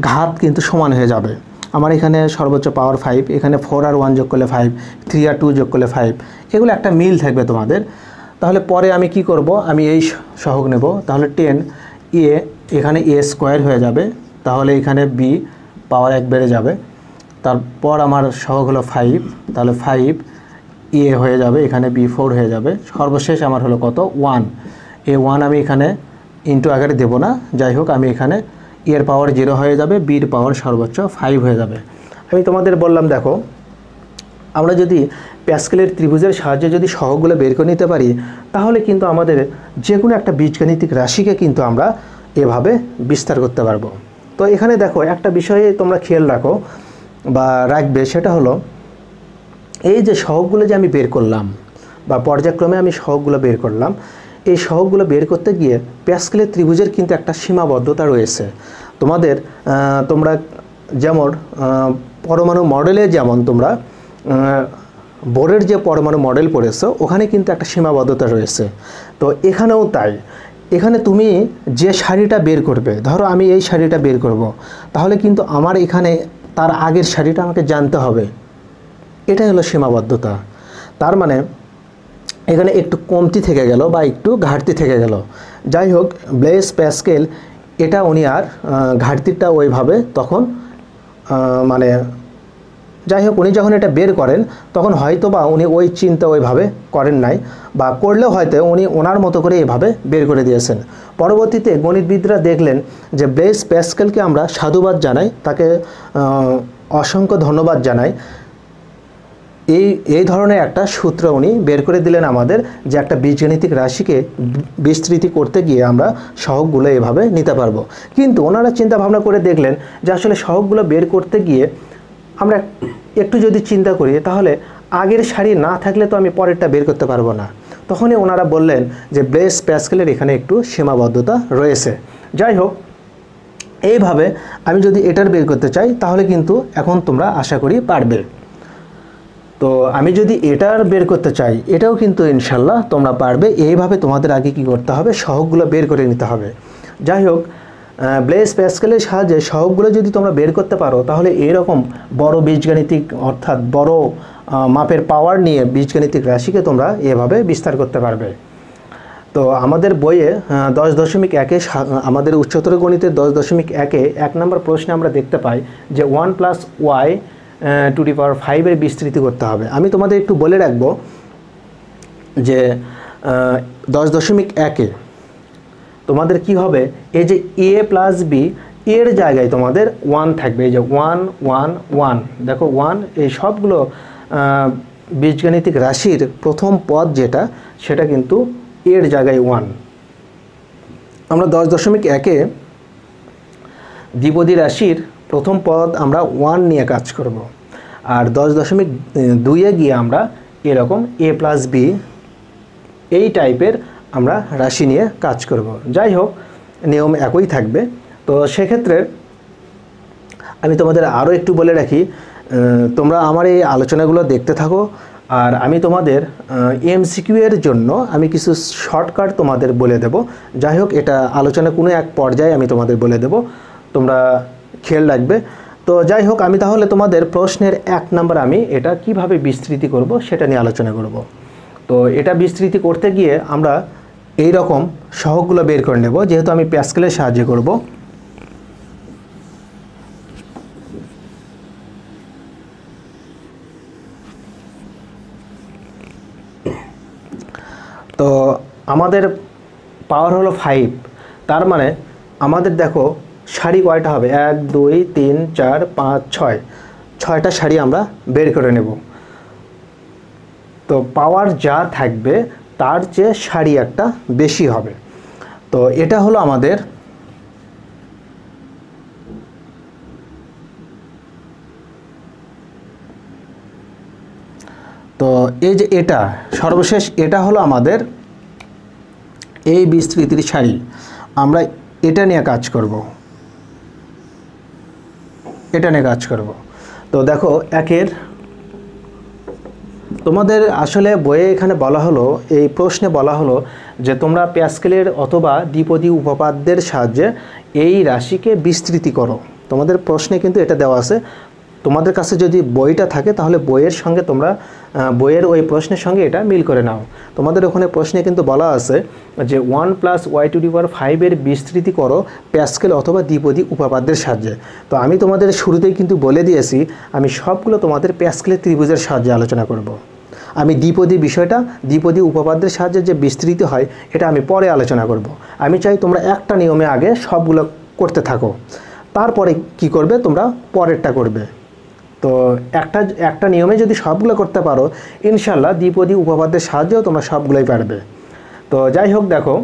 ঘাত কিন্তু সমান হয়ে যাবে। আমার এখানে সর্বোচ্চ পাওয়ার 5, এখানে 4 আর 1 যোগ করলে 5, 3 আর 2 যোগ করলে 5, এগুলো একটা মিল থাকবে তোমাদের। তাহলে পরে আমি কি করব, আমি এই সহগ নেব, তাহলে 10 এ এখানে এ স্কোয়ার হয়ে যাবে, তাহলে এখানে বি পাওয়ার 1 বেড়ে যাবে। তারপর আমার সহগ হলো 5, তাহলে 5 এ হয়ে যাবে, এখানে বি 4 হয়ে যাবে। সর্বশেষ আমার হলো কত, 1। এই 1 আমি এখানে ইনটু আকারে দেব না, যাই হোক আমি এখানে এর পাওয়ার 0 হয়ে যাবে, বির পাওয়ার সর্বোচ্চ 5 হয়ে যাবে। আমি তোমাদের বললাম দেখো, আমরা যদি প্যাসকেলের ত্রিভুজের সাহায্যে যদি সহগগুলো বের করে নিতে পারি, তাহলে কিন্তু আমাদের যে কোনো একটা বীজগাণিতিক রাশিকে কিন্তু আমরা এভাবে বিস্তার করতে পারবো। তো এখানে দেখো একটা বিষয়ে তোমরা খেয়াল রাখো বা রাখবে, সেটা হলো এই যে সহগগুলো যে আমি বের করলাম বা পর্যায়ক্রমে আমি সহগগুলো বের করলাম, এই সহগগুলো বের করতে গিয়ে প্যাসকেলের ত্রিভুজের কিন্তু একটা সীমাবদ্ধতা রয়েছে। তোমরা যেমন পরমাণু মডেলে যেমন তোমরা বোরের যে পরমাণু মডেল পড়েছো, ওখানে কিন্তু একটা সীমাবদ্ধতা রয়েছে। তো এখানেও তাই, এখানে তুমি যে সারিটা বের করবে, ধরো আমি এই সারিটা বের করব, তাহলে কিন্তু আমার এখানে তার আগের সারিটা আমাকে জানতে হবে, এটাই হলো সীমাবদ্ধতা। তার মানে এখানে একটু কমতি থেকে গেল বা একটু ঘাটতি থেকে গেল। যাই হোক, ব্লেস প্যাসকেল এটা উনি আর ঘাটতিটা ওইভাবে তখন মানে যাই হোক উনি যখন এটা বের করেন তখন হয়তো বা উনি ওই চিন্তা ওইভাবে করেন নাই, বা করলেও হয়তো উনি ওনার মতো করে এভাবে বের করে দিয়েছেন। পরবর্তীতে গণিতবিদরা দেখলেন যে ব্লেস প্যাসকেলকে আমরা সাধুবাদ জানাই, তাকে অসংখ্য ধন্যবাদ জানাই। এই ধরনের একটা সূত্র উনি বের করে দিলেন আমাদের, যে একটা বীজগাণিতিক রাশিকে বিস্তৃতি করতে গিয়ে আমরা সহগগুলো এভাবে নিতে পারবো। কিন্তু ওনারা চিন্তা ভাবনা করে দেখলেন যে আসলে সহগগুলো বের করতে গিয়ে আমরা একটু যদি চিন্তা করি, তাহলে আগের সারি না থাকলে তো আমি পরেরটা বের করতে পারবো না। তখনই ওনারা বললেন যে ব্লেস প্যাসকেলের এখানে একটু সীমাবদ্ধতা রয়েছে। যাই হোক, এইভাবে আমি যদি এটার বের করতে চাই তাহলে কিন্তু এখন তোমরা আশা করি পারবে। তো আমি যদি এটার বের করতে চাই, এটাও কিন্তু ইনশাল্লাহ তোমরা পারবে। এইভাবে তোমাদের আগে কি করতে হবে, সহগগুলো বের করে নিতে হবে। যাই হোক, ব্লেস প্যাসকেলের সাহায্যে সহগগুলো যদি তোমরা বের করতে পারো, তাহলে এরকম বড় বীজগাণিতিক অর্থাৎ বড় মাপের পাওয়ার নিয়ে বীজগাণিতিক রাশিকে তোমরা এভাবে বিস্তার করতে পারবে। তো আমাদের বইয়ে 10.1-এ আমাদের উচ্চতর গণিতের 10.1-এ 1 নম্বর প্রশ্নে আমরা দেখতে পাই যে 1 + y টু দি পাওয়ার 5 এর বিস্তৃতি করতে হবে। আমি তোমাদের একটু বলে রাখবো যে 10.1-এ তোমাদের কি হবে, এই যে a + b এর জায়গায় তোমাদের 1 থাকবে, এই যে 1 1 1, দেখো 1, এই সবগুলো বীজগাণিতিক রাশির প্রথম পদ যেটা, সেটা কিন্তু এর জায়গায় 1। আমরা 10.1-এ দ্বিপদী রাশির প্রথম পদ আমরা 1 নিয়ে কাজ করব, আর 10.2-এ গিয়ে আমরা এরকম a + b এই টাইপের আমরা রাশি নিয়ে কাজ করব। যাই হোক, নিয়ম একই থাকবে। তো সেক্ষেত্রে আমি তোমাদের আরও একটু বলে রাখি, তোমরা আমার এই আলোচনাগুলো দেখতে থাকো, আর আমি তোমাদের MCQ এর জন্য আমি কিছু শর্টকাট তোমাদের বলে দেব। যাই হোক, এটা আলোচনা কোনো এক পর্যায়ে আমি তোমাদের বলে দেব, তোমরা খেয়াল রাখবে। তো যাই হোক, আমি তাহলে তোমাদের প্রশ্নের 1 নম্বর আমি এটা কিভাবে বিস্তৃতি করব সেটা নিয়ে আলোচনা করব। তো এটা বিস্তৃতি করতে গিয়ে আমরা এই রকম সহগগুলো বের করে নেব, যেহেতু আমি প্যাসকেলের সাহায্যে করব। তো আমাদের পাওয়ার হলো 5, তার মানে আমাদের দেখো সারি কয়টা হবে, 1 2 3 4 5 6, 6টা সারি আমরা বের করে নেব। তো পাওয়ার যা থাকবে তার চেয়ে সারি একটা বেশি হবে। তো এটা হলো আমাদের তো এই যে এটা সর্বশেষ এটা হলো আমাদের এই বিস্তৃতির সারি। আমরা এটা নিয়ে কাজ করব, এটা নিয়ে কাজ করব। তো দেখো একের তোমাদের আসলে বইয়ে এখানে বলা হলো, এই প্রশ্নে বলা হলো যে তোমরা প্যাসকেলের অথবা দ্বিপদী উপপাদ্যের সাহায্যে এই রাশিকে বিস্তৃতি করো। তোমাদের প্রশ্নে কিন্তু এটা দেওয়া আছে। তোমাদের কাছে যদি বইটা থাকে তাহলে বইয়ের সঙ্গে তোমরা বইয়ের ওই প্রশ্নের সঙ্গে এটা মিল করে নাও। তোমাদের ওখানে প্রশ্নে কিন্তু বলা আছে যে 1 + y⁵ এর বিস্তৃতি করো প্যাসকেল অথবা দ্বিপদী উপপাদ্যের সাহায্যে। তো আমি তোমাদের শুরুতেই কিন্তু বলে দিয়েছি আমি সবগুলো তোমাদের প্যাসকেলের ত্রিভুজের সাহায্যে আলোচনা করব। আমি দ্বিপদী বিষয়টা, দ্বিপদী উপপাদ্যের সাহায্যে যে বিস্তৃতি হয় এটা আমি পরে আলোচনা করব। আমি চাই তোমরা একটা নিয়মে আগে সবগুলো করতে থাকো, তারপরে কি করবে তোমরা পরেরটা করবে। তো একটা নিয়মে যদি সবগুলো করতে পারো ইনশাল্লাহ দ্বিপদী উপপাদ্যের সাহায্যেও তোমরা সবগুলোই পারবে। তো যাই হোক দেখো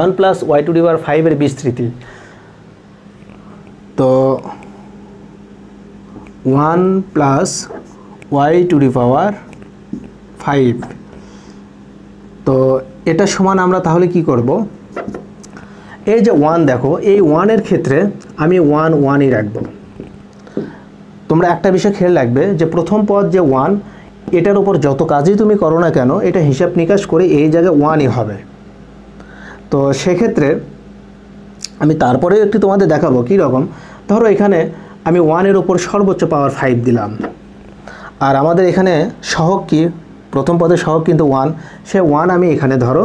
1 + y⁵ এর বিস্তৃতি, তো 1 + y⁵, তো এটা সমান আমরা তাহলে কি করব, এই যে 1 দেখো এই 1-এর ক্ষেত্রে আমি 1 1ই রাখবো। তোমরা একটা বিষয় খেয়াল রাখবে যে প্রথম পদ যে 1, এটার উপর যত কাজই তুমি করো না কেন এটা হিসাব নিকাশ করে এই জায়গায় 1ই হবে। তো সেক্ষেত্রে আমি তারপরে একটু তোমাদের দেখাবো কী রকম। ধরো এখানে আমি 1-এর উপর সর্বোচ্চ পাওয়ার 5 দিলাম, আর আমাদের এখানে সহগ কি, প্রথম পদের সহগ কিন্তু 1, সে 1 আমি এখানে ধরো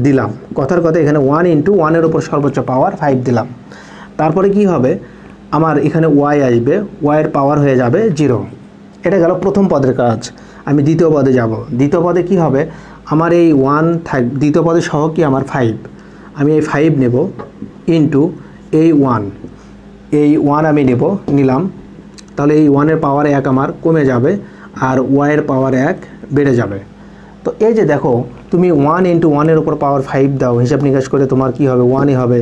দিলাম। কথার কথা এখানে 1 × 1-এর উপর সর্বোচ্চ পাওয়ার 5 দিলাম। তারপরে কি হবে, আমার এখানে y আসবে, y-এর পাওয়ার হয়ে যাবে 0। এটা গেল প্রথম পদের কাজ। আমি দ্বিতীয় পদে যাব। দ্বিতীয় পদে কি হবে, আমার এই 1 দ্বিতীয় পদের সহগ কি আমার 5, আমি এই 5 নেব ইন্টু এই 1, এই 1 আমি নিলাম। তাহলে এই 1-এর পাওয়ার 1 আমার কমে যাবে আর y-এর পাওয়ার 1 বেড়ে যাবে। তো এই যে দেখো তুমি 1 × 1-এর উপর পাওয়ার 5 দাও, হিসাব নিকাশ করে তোমার কি হবে 1ই হবে,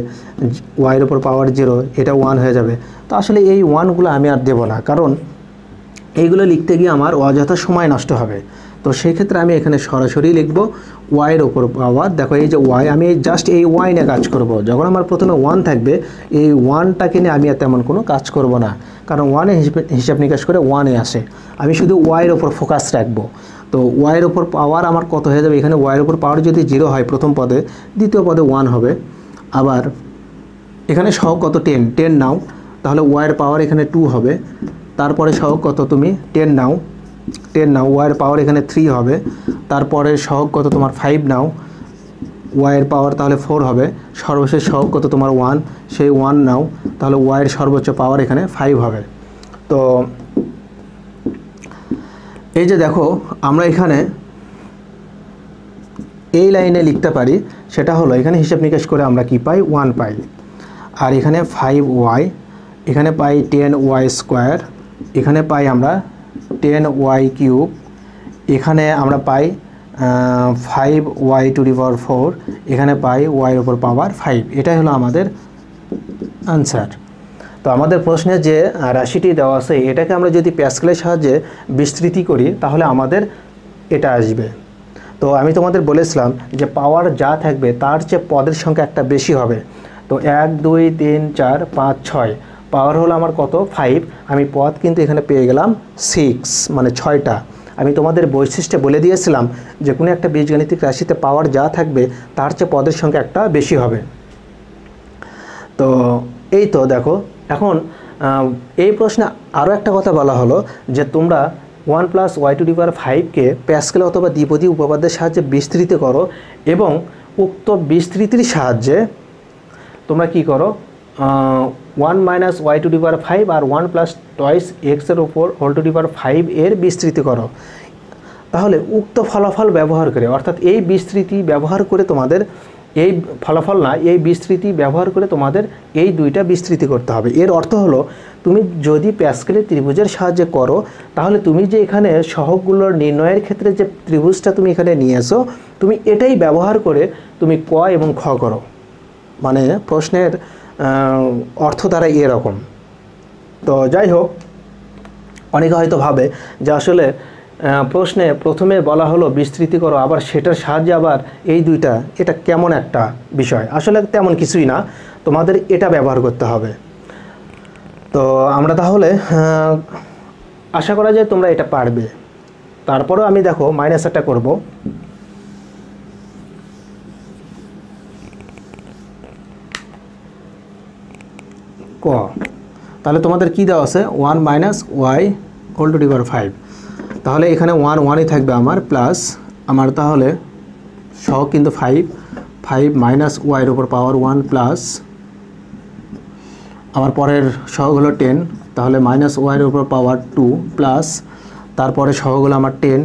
y-এর উপর পাওয়ার 0, এটা 1 হয়ে যাবে। তো আসলে এই 1গুলো আমি আর দেব না, কারণ এইগুলো লিখতে গিয়ে আমার অযথা সময় নষ্ট হবে। তো সেই ক্ষেত্রে আমি এখানে সরাসরি লিখব y-এর উপর পাওয়ার, দেখো এই যে y, আমি জাস্ট এই y নিয়ে কাজ করব। যখন আমার প্রথমে 1 থাকবে এই 1টাকে নিয়ে আমি আর তেমন কোনো কাজ করব না, কারণ 1-এ হিসাব নিকাশ করে 1-এ আসে। আমি শুধু y-এর উপর ফোকাস রাখবো। তো y-এর উপর পাওয়ার আমার কত হয়ে যাবে, এখানে y-এর উপর পাওয়ার যদি 0 হয় প্রথম পদে, দ্বিতীয় পদে 1 হবে। আবার এখানে সহগ কত 10 নাও, তাহলে y-এর পাওয়ার এখানে 2 হবে। তারপরে সহগ কত তুমি 10 নাও, y-এর পাওয়ার এখানে 3 হবে। তারপরে সহগ কত তোমার 5 নাও, y-এর পাওয়ার তাহলে 4 হবে। সর্বশেষ সহগ কত তোমার 1, সেই 1 নাও, তাহলে y-এর সর্বোচ্চ পাওয়ার এখানে 5 হবে। তো এই যে দেখো আমরা এখানে এই লাইনে লিখতে পারি, সেটা হলো এখানে হিসাব নিকাশ করে আমরা কি পাই 1 পাই, আর এখানে 5y, এখানে পাই 10y², এখানে পাই আমরা 10y³, এখানে আমরা পাই 5y⁴, এখানে পাই y-এর উপর পাওয়ার 5। এটাই হলো আমাদের আনসার। তো আমাদের প্রশ্নে যে রাশিটি দেওয়া আছে এটাকে আমরা যদি প্যাসকেলের সাহায্যে বিস্তৃতি করি তাহলে আমাদের এটা আসবে। তো আমি তোমাদের বলেছিলাম যে পাওয়ার যা থাকবে তার চেয়ে পদের সংখ্যা একটা বেশি হবে। তো 1 2 3 4 5 6, পাওয়ার হলো আমার কত 5, আমি পদ কিন্তু এখানে পেয়ে গেলাম 6, মানে 6টা। আমি তোমাদের বৈশিষ্ট্যে বলে দিয়েছিলাম যে কোনো একটা বীজগাণিতিক রাশিতে পাওয়ার যা থাকবে তার চেয়ে পদের সংখ্যা একটা বেশি হবে। তো এই তো দেখো এখন এই প্রশ্নে আরও একটা কথা বলা হলো যে তোমরা 1 + y⁵কে প্যাসকেল অথবা দ্বিপদী উপপাদ্যের সাহায্যে বিস্তৃত করো এবং উক্ত বিস্তৃতির সাহায্যে তোমরা কি করো 1 - y⁵ আর 1 + 2x এর উপর হোল টু দি পাওয়ার 5 এর বিস্তৃতি করো। তাহলে উক্ত ফলাফল ব্যবহার করে, অর্থাৎ এই বিস্তৃতি ব্যবহার করে তোমাদের এই ফলাফল না, এই বিস্তৃতি ব্যবহার করে তোমাদের এই দুইটা বিস্তৃতি করতে হবে। এর অর্থ হলো তুমি যদি প্যাসকেলের ত্রিভুজের সাহায্যে করো, তাহলে তুমি যে এখানে সহগগুলোর নির্ণয়ের ক্ষেত্রে যে ত্রিভুজটা তুমি এখানে নিয়ে এসো, তুমি এটাই ব্যবহার করে তুমি ক এবং খ করো। মানে প্রশ্নের অর্থ দ্বারা এরকম। তো যাই হোক, অনেকে হয়তো ভাবে যে আসলে প্রশ্নে প্রথমে বলা হলো বিস্তৃতি করো, আবার সেটার সাহায্যে আবার এই দুইটা, এটা কেমন একটা বিষয়। আসলে তেমন কিছুই না, তোমাদের এটা ব্যবহার করতে হবে। তো আমরা তাহলে আশা করা যায় তোমরা এটা পারবে। তারপরেও আমি দেখো মাইনাস একটা করব। ক, তাহলে তোমাদের কি দেওয়া আছে 1 minus y whole to the power 5। তাহলে এখানে 1 1ই থাকবে আমার, প্লাস আমার তাহলে সহগ কিন্তু 5 মাইনাস ওয়াইয়ের উপর পাওয়ার 1 প্লাস আমার পরের সহগ হলো 10, তাহলে মাইনাস ওয়াইয়ের উপর পাওয়ার 2 প্লাস তারপরে সহগ হলো আমার 10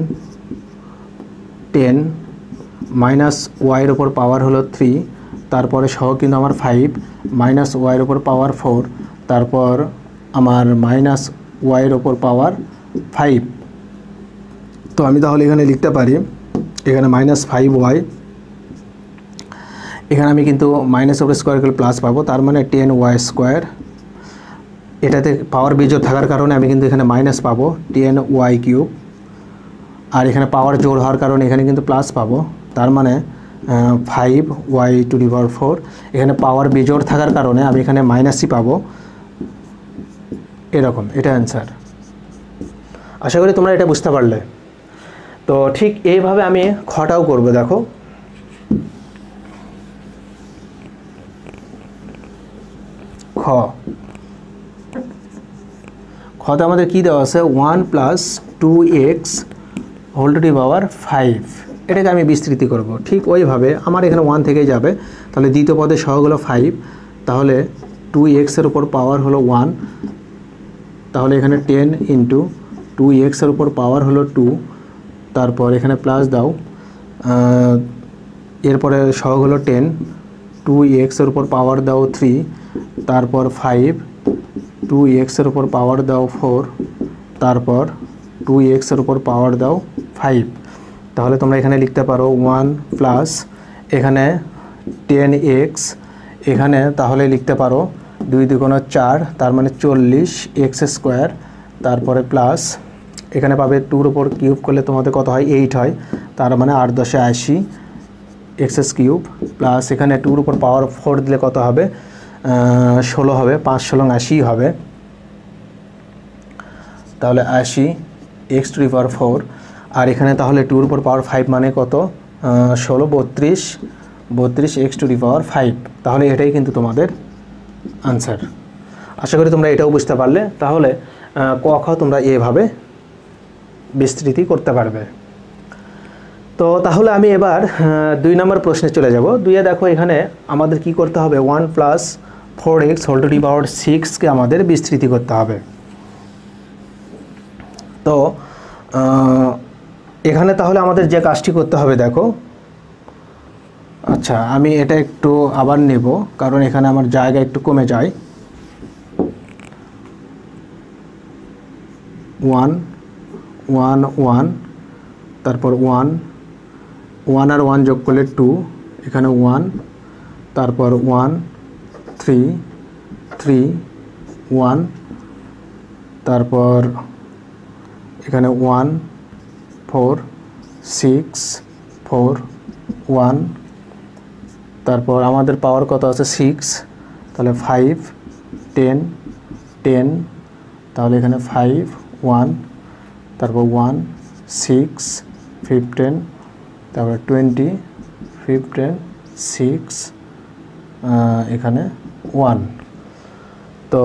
মাইনাস ওয়াইয়ের উপর পাওয়ার হলো 3, তারপরে সহগ কিন্তু আমার 5 মাইনাস ওয়াইয়ের উপর পাওয়ার 4, তারপর আমার মাইনাস ওয়াইয়ের উপর পাওয়ার 5। তো আমি তাহলে এখানে লিখতে পারি, এখানে মাইনাস 5y, এখানে আমি কিন্তু মাইনাস ওপরে স্কোয়ার করলে প্লাস পাবো, তার মানে 10y স্কোয়ার। এটাতে পাওয়ার বিজোড় থাকার কারণে আমি কিন্তু এখানে মাইনাস পাবো 10y কিউব, আর এখানে পাওয়ার জোড় হওয়ার কারণে এখানে কিন্তু প্লাস পাবো, তার মানে 5y টু দি পাওয়ার 4। এখানে পাওয়ার বিজোড় থাকার কারণে আমি এখানে মাইনাসই পাবো, এরকম। এটা অ্যান্সার। আশা করি তোমরা এটা বুঝতে পারলে। তো ঠিক এইভাবে আমি খটাও করব। দেখো খতে আমাদের কি দেওয়া আছে 1 plus 2x whole to the power 5। এটাকে আমি বিস্তৃতি করব ঠিক ওইভাবে। আমার এখানে 1 থেকেই যাবে, তাহলে দ্বিতীয় পদে সহগ হলো 5, তাহলে 2x এর উপর পাওয়ার হলো 1, তাহলে এখানে 10 ইন্টু 2x এর উপর পাওয়ার হলো 2, তারপর এখানে প্লাস দাও, এরপরে সহগ হলো 10, 2x এর উপর পাওয়ার দাও 3, তারপর 5, 2x এর উপর পাওয়ার দাও 4, তারপর 2x এর উপর পাওয়ার দাও 5। তাহলে তোমরা এখানে লিখতে পারো 1 প্লাস এখানে 10x, এখানে তাহলে লিখতে পারো 2 2 4, তার মানে 40x স্কোয়ার, তারপরে প্লাস এখানে পাবে 2-র উপর কিউব করলে তোমাদের কত হয় 8 হয়, তার মানে 8 10 80 x কিউব, প্লাস এখানে 2-র উপর পাওয়ার 4 দিলে কত হবে 16 হবে, 5 16 80 হবে, তাহলে 80 x টু দি পাওয়ার 4। আর এখানে তাহলে 2-র উপর পাওয়ার 5 মানে কত 16 32 x টু দি পাওয়ার 5। তাহলে এটাই কিন্তু তোমাদের আনসার। আশা করি তোমরা এটাও বুঝতে পারলে। তাহলে ক খ তোমরা এভাবে বিস্তৃতি করতে পারবে। তো তাহলে আমি এবার 2 নম্বর প্রশ্নে চলে যাব। 2-এ দেখো এখানে আমাদের কি করতে হবে 1 plus 4x whole to the power 6কে আমাদের বিস্তৃতি করতে হবে। তো এখানে তাহলে আমাদের যে কাজটি করতে হবে দেখো, আচ্ছা আমি এটা একটু আবার নেব কারণ এখানে আমার জায়গা একটু কমে যায়। 1 1 1, তারপর 1 আর 1 যোগ করলে 2, এখানে 1, তারপর 1 3 3 1, তারপর এখানে 1 4 6 4 1, তারপর আমাদের পাওয়ার কত আছে 6, তাহলে 5 10 10, তাহলে এখানে 5 1, তারপর 1 6 15, তারপর 20 15 6, এখানে 1। তো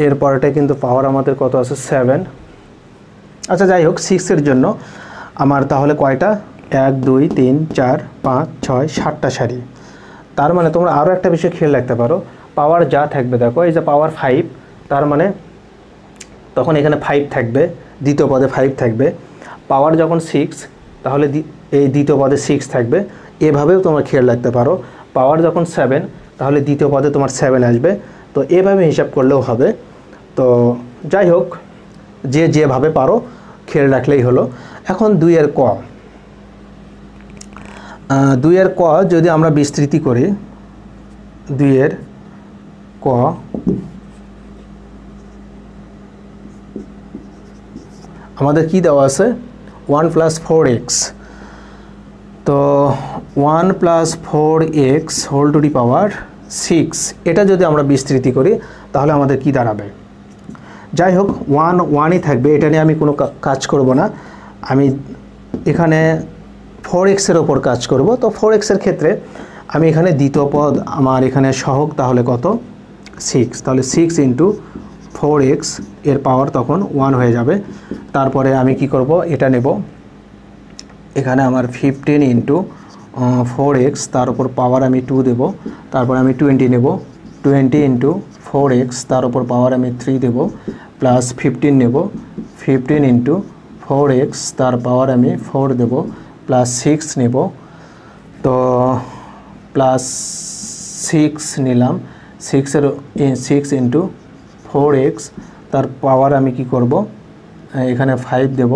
এরপরটা কিন্তু পাওয়ার আমাদের কত আছে 7। আচ্ছা যাই হোক 6-এর জন্য আমার তাহলে কয়টা 1 2 3 4 5 6 7টা সারি। তার মানে তোমরা আরও একটা বিষয় খেয়াল রাখতে পারো, পাওয়ার যা থাকবে দেখো এই যে পাওয়ার 5, তার মানে তখন এখানে 5 থাকবে, দ্বিতীয় পদে 5 থাকবে। পাওয়ার যখন 6 তাহলে এই দ্বিতীয় পদে 6 থাকবে। এভাবেও তোমরা খেয়াল রাখতে পারো, পাওয়ার যখন 7 তাহলে দ্বিতীয় পদে তোমার 7 আসবে। তো এভাবে হিসাব করলেও হবে। তো যাই হোক, যে যেভাবে পারো খেয়াল রাখলেই হলো। এখন 2 এর ক, 2 এর ক যদি আমরা বিস্তৃতি করি, 2 এর ক আমাদের কি দেওয়া আছে 1 + 4x। তো 1 + 4x whole to the power 6, এটা যদি আমরা বিস্তৃতি করি তাহলে আমাদের কি দাঁড়াবে? যাই হোক 1ই থাকবে, এটা নিয়ে আমি কোনো কাজ করব না। আমি এখানে 4x এর ওপর কাজ করব। তো 4x এর ক্ষেত্রে আমি এখানে দ্বিতীয় পদ আমার এখানে সহগ, তাহলে কত 6, তাহলে 6 × 4x এর পাওয়ার তখন 1 হয়ে যাবে। তারপরে আমি কি করব, এটা নেব, এখানে আমার 15 × 4x, তার উপর পাওয়ার আমি 2 দেব। তারপর আমি 20 নেব, 20 × 4x, তার উপর পাওয়ার আমি 3 দেব, প্লাস 15 নেব, 15 × 4x, তার পাওয়ার আমি 4 দেব, প্লাস 6 নেব। তো প্লাস 6 নিলাম, 6 × 4x, তার পাওয়ার আমি কি করব, এখানে 5 দেব।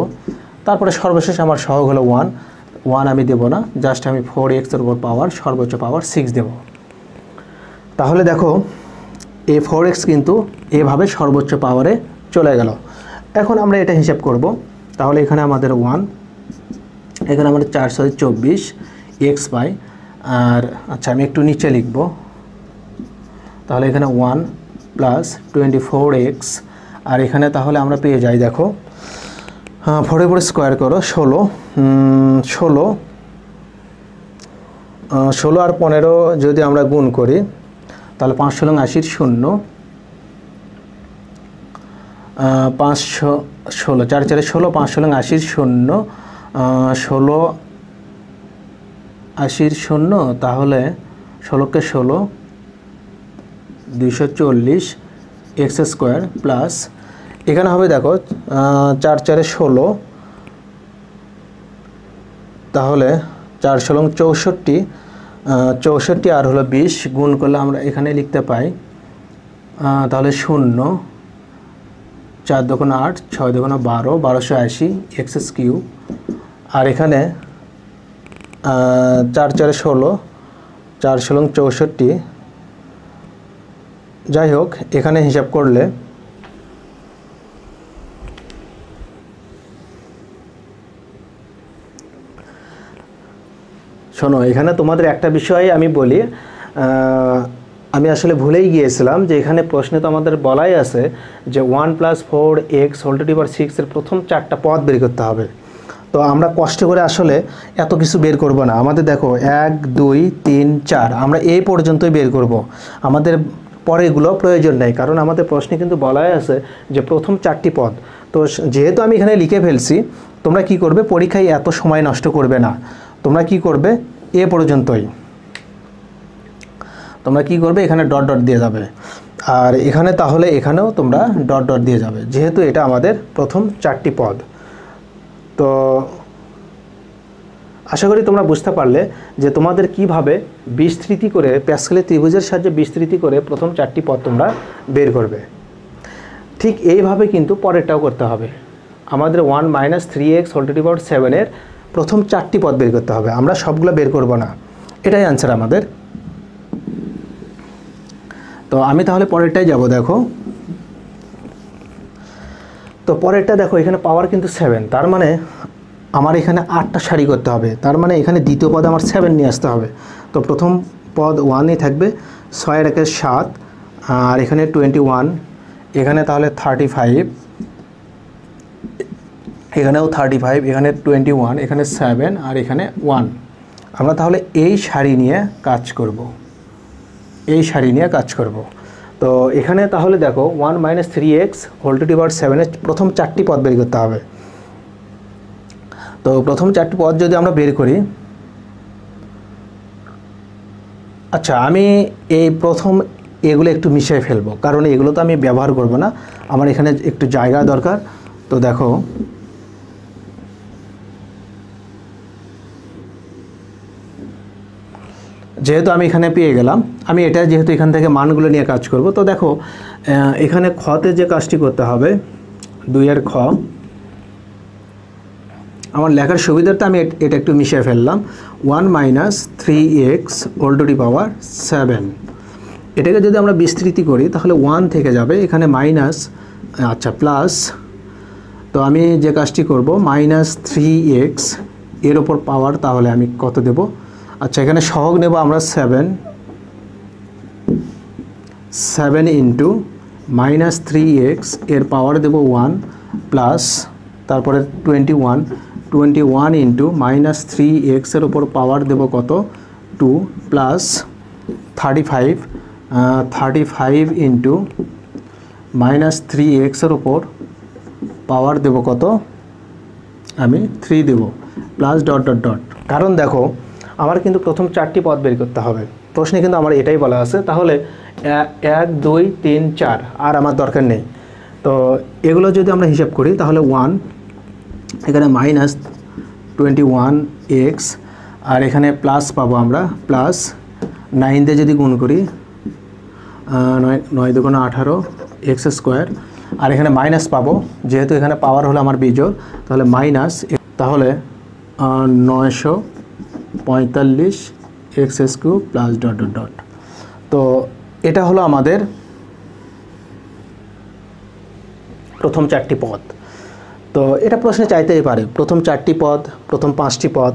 তারপরে সর্বশেষ আমার সহগ হলো 1 আমি দেব না, জাস্ট আমি 4x এর উপর পাওয়ার সর্বোচ্চ পাওয়ার 6 দেব। তাহলে দেখো এই 4x কিন্তু এভাবে সর্বোচ্চ পাওয়ারে চলে গেল। এখন আমরা এটা হিসাব করব। তাহলে এখানে আমাদের 1, এখানে আমাদের 4 × 24 x পাই। আর আচ্ছা আমি একটু নিচে লিখব, তাহলে এখানে 1 + 24x, আর এখানে তাহলে আমরা পেয়ে যাই, দেখো 4 এর উপর স্কোয়ার করো 16, 16 আর 15 যদি আমরা গুণ করি তাহলে 5 × 80 0, 516, 4 × 4 = 16, 5 × 80 0, 16 80 0, তাহলে 16 কে 16 240 x² প্লাস এখানে হবে দেখো 4 × 4 = 16, তাহলে 4 × 16 = 64 আর হলো 20, গুণ করলে আমরা এখানে লিখতে পাই তাহলে 0, 4 × 2 = 8, 6 × 2 = 12, 1280 x³ আর এখানে 4 × 4 = 16, 4 × 16 = 64। যাই হোক এখানে হিসাব করলে শোনো, এখানে তোমাদের একটা বিষয় আমি বলি, আমি আসলে ভুলেই গিয়েছিলাম যে এখানে প্রশ্নে তো আমাদের বলাই আছে যে 1 + 4x whole to the power 6 এর প্রথম 4টা পদ বের করতে হবে। তো আমরা কষ্ট করে আসলে এত কিছু বের করব না। আমাদের দেখো 1 2 3 4 আমরা এই পর্যন্তই বের করব, আমাদের পরেগুলো প্রয়োজন নেই, কারণ আমাদের প্রশ্নে কিন্তু বলাই আছে যে প্রথম 4টি পদ। তো যেহেতু আমি এখানে লিখে ফেলছি, তোমরা কি করবে, পরীক্ষায় এত সময় নষ্ট করবে না, তোমরা কি করবে এ পর্যন্তই, তোমরা কি করবে এখানে ডট ডট দিয়ে যাবে, আর এখানে তাহলে এখানেও তোমরা ডট ডট দিয়ে যাবে, যেহেতু এটা আমাদের প্রথম 4টি পদ। তো আশা করি তোমরা বুঝতে পারলে যে তোমাদের কিভাবে বিস্তৃতি করে প্যাসকেলের ত্রিভুজের সাহায্যে বিস্তৃতি করে প্রথম 4টি পদ তোমরা বের করবে। ঠিক এইভাবে কিন্তু পরেরটাও করতে হবে। আমাদের 1 - 3x হোল টু দি পাওয়ার 7 এর প্রথম 4টি পদ বের করতে হবে, আমরা সবগুলো বের করব না, এটাই আনসার আমাদের। তো আমি তাহলে পরেরটাই যাব। দেখো তো পরেরটা দেখো, এখানে পাওয়ার কিন্তু 7, তার মানে আমার এখানে 8টা সারি করতে হবে, তার মানে এখানে দ্বিতীয় পদে আমার 7 নিয়ে আসতে হবে। তো প্রথম পদ 1ই থাকবে, 6 এর 1 7, আর এখানে 21, এখানে তাহলে 35, এখানেও 35, এখানে 21, এখানে 7 আর এখানে 1। আমরা তাহলে এই সারি নিয়ে কাজ করব, এই সারি নিয়ে কাজ করব। তো এখানে তাহলে দেখো 1 - 3x হোল টু দি পাওয়ার 7 এর প্রথম 4টি পদ বের করতে হবে। তো প্রথম 4টি পদ যদি আমরা বের করি, আচ্ছা আমি এই প্রথম এগুলো একটু মিশিয়ে ফেলবো, কারণ এগুলো তো আমি ব্যবহার করব না, আমার এখানে একটু জায়গা দরকার। তো দেখো যেহেতু আমি এখানে পেয়ে গেলাম, আমি এটা যেহেতু এখান থেকে মানগুলো নিয়ে কাজ করব, তো দেখো এখানে খতে যে কাজটি করতে হবে 2-এর খ, আমার লেখার সুবিধার্থে আমি এটা একটু মিশিয়ে ফেললাম। 1 - 3x হোল টু দি পাওয়ার 7, এটাকে যদি আমরা বিস্তৃতি করি তাহলে 1 থেকে যাবে, এখানে মাইনাস, আচ্ছা প্লাস, তো আমি যে কাজটি করব -3x এর ওপর পাওয়ার, তাহলে আমি কত দেব, আচ্ছা এখানে সহগ নেব আমরা 7 ইন্টু -3x এর পাওয়ার দেব 1 প্লাস, তারপরে 21 ইন্টু -3x এর ওপর পাওয়ার দেব কত 2 প্লাস 35 ইন্টু -3x এর ওপর পাওয়ার দেব কত, আমি 3 দেব, প্লাস ডট ডট ডট। কারণ দেখো আমার কিন্তু প্রথম 4টি পদ বের করতে হবে, প্রশ্নে কিন্তু আমার এটাই বলা আছে। তাহলে 1 2 3 4 আর আমার দরকার নেই। তো এগুলো যদি আমরা হিসাব করি তাহলে 1, এখানে -21x, আর এখানে প্লাস পাবো আমরা, প্লাস 9 দিয়ে যদি গুণ করি 9 2 18 x², আর এখানে মাইনাস পাবো, যেহেতু এখানে পাওয়ার হলো আমার বিজোড়, তাহলে মাইনাস, তাহলে 945 x³ plus dot dot dot. তো এটা হলো আমাদের প্রথম 4টি পদ। তো এটা প্রশ্নে চাইতেই পারে প্রথম 4টি পদ, প্রথম 5টি পদ,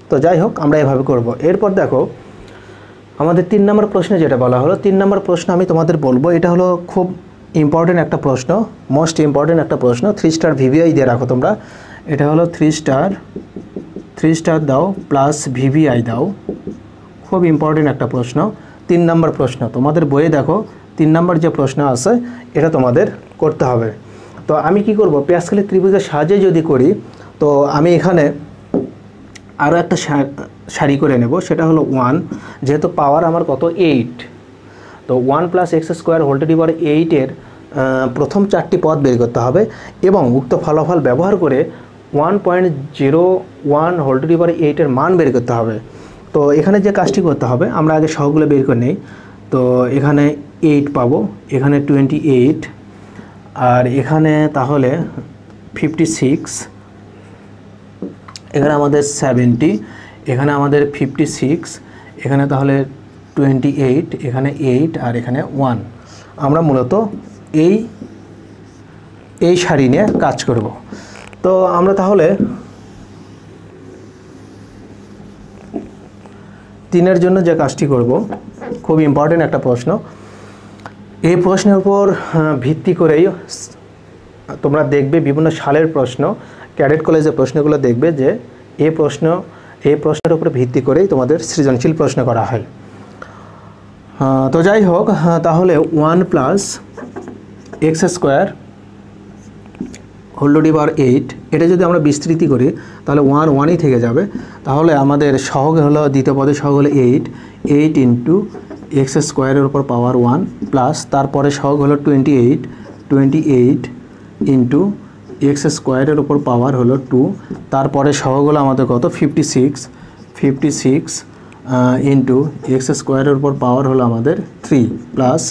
তো যাই হোক আমরা এভাবে করব। এরপর দেখো আমাদের 3 নম্বর প্রশ্নে যেটা বলা হলো, 3 নম্বর প্রশ্ন আমি তোমাদের বলবো, এটা হলো খুব ইম্পর্টেন্ট একটা প্রশ্ন, মোস্ট ইম্পর্টেন্ট একটা প্রশ্ন। 3 স্টার ভিভিআই দিয়ে রাখো তোমরা, এটা হলো 3 স্টার দাও প্লাস ভিভিআই দাও, খুব ইম্পর্টেন্ট একটা প্রশ্ন। 3 নম্বর প্রশ্ন তোমাদের বইয়ে দেখো 3 নম্বর যে প্রশ্ন আছে এটা তোমাদের করতে হবে। তো আমি কি করব, প্যাসকেলের ত্রিভুজের সাহায্যে যদি করি, তো আমি এখানে আরও একটা সারি করে নেব, সেটা হলো 1, যেহেতু পাওয়ার আমার কত 8, তো 1 + x² হোল টু দি পাওয়ার 8 এর প্রথম 4টি পদ বের করতে হবে, এবং উক্ত ফলাফল ব্যবহার করে 1.01 হোল টু দি পাওয়ার 8 এর মান বের করতে হবে। তো এখানে যে কাজটি করতে হবে, আমরা আগে সহগুলো বের করে নেই। তো এখানে 8 পাবো, এখানে 28, আর এখানে তাহলে 56, এখানে আমাদের 70, এখানে আমাদের 56, এখানে তাহলে 28, এখানে 8, আর এখানে 1। আমরা মূলত এই সারি নিয়ে কাজ করব। তো আমরা তাহলে 3-এর জন্য যে কাজটি করব, খুব ইম্পর্টেন্ট একটা প্রশ্ন। এই প্রশ্নের উপর ভিত্তি করেই তোমরা দেখবে বিভিন্ন সালের প্রশ্ন, ক্যাডেট কলেজের প্রশ্নগুলো দেখবে যে এই প্রশ্নের উপর ভিত্তি করেই তোমাদের সৃজনশীল প্রশ্ন করা হয়। তো যাই হোক, তাহলে 1 + x² হোল টু দি পাওয়ার 8, এটা যদি আমরা বিস্তৃতি করি তাহলে 1 1ই থেকে যাবে। তাহলে আমাদের সহগ হলো, দ্বিতীয় পদের সহগ হলো 8 ইন্টু x² এর উপর পাওয়ার 1 প্লাস, তারপরে সহগ হলো 28 ইন্টু x² এর উপর পাওয়ার হলো 2, তারপরে সহগ হলো আমাদের কত 56 ইন্টু x² এর উপর পাওয়ার হলো আমাদের 3 প্লাস,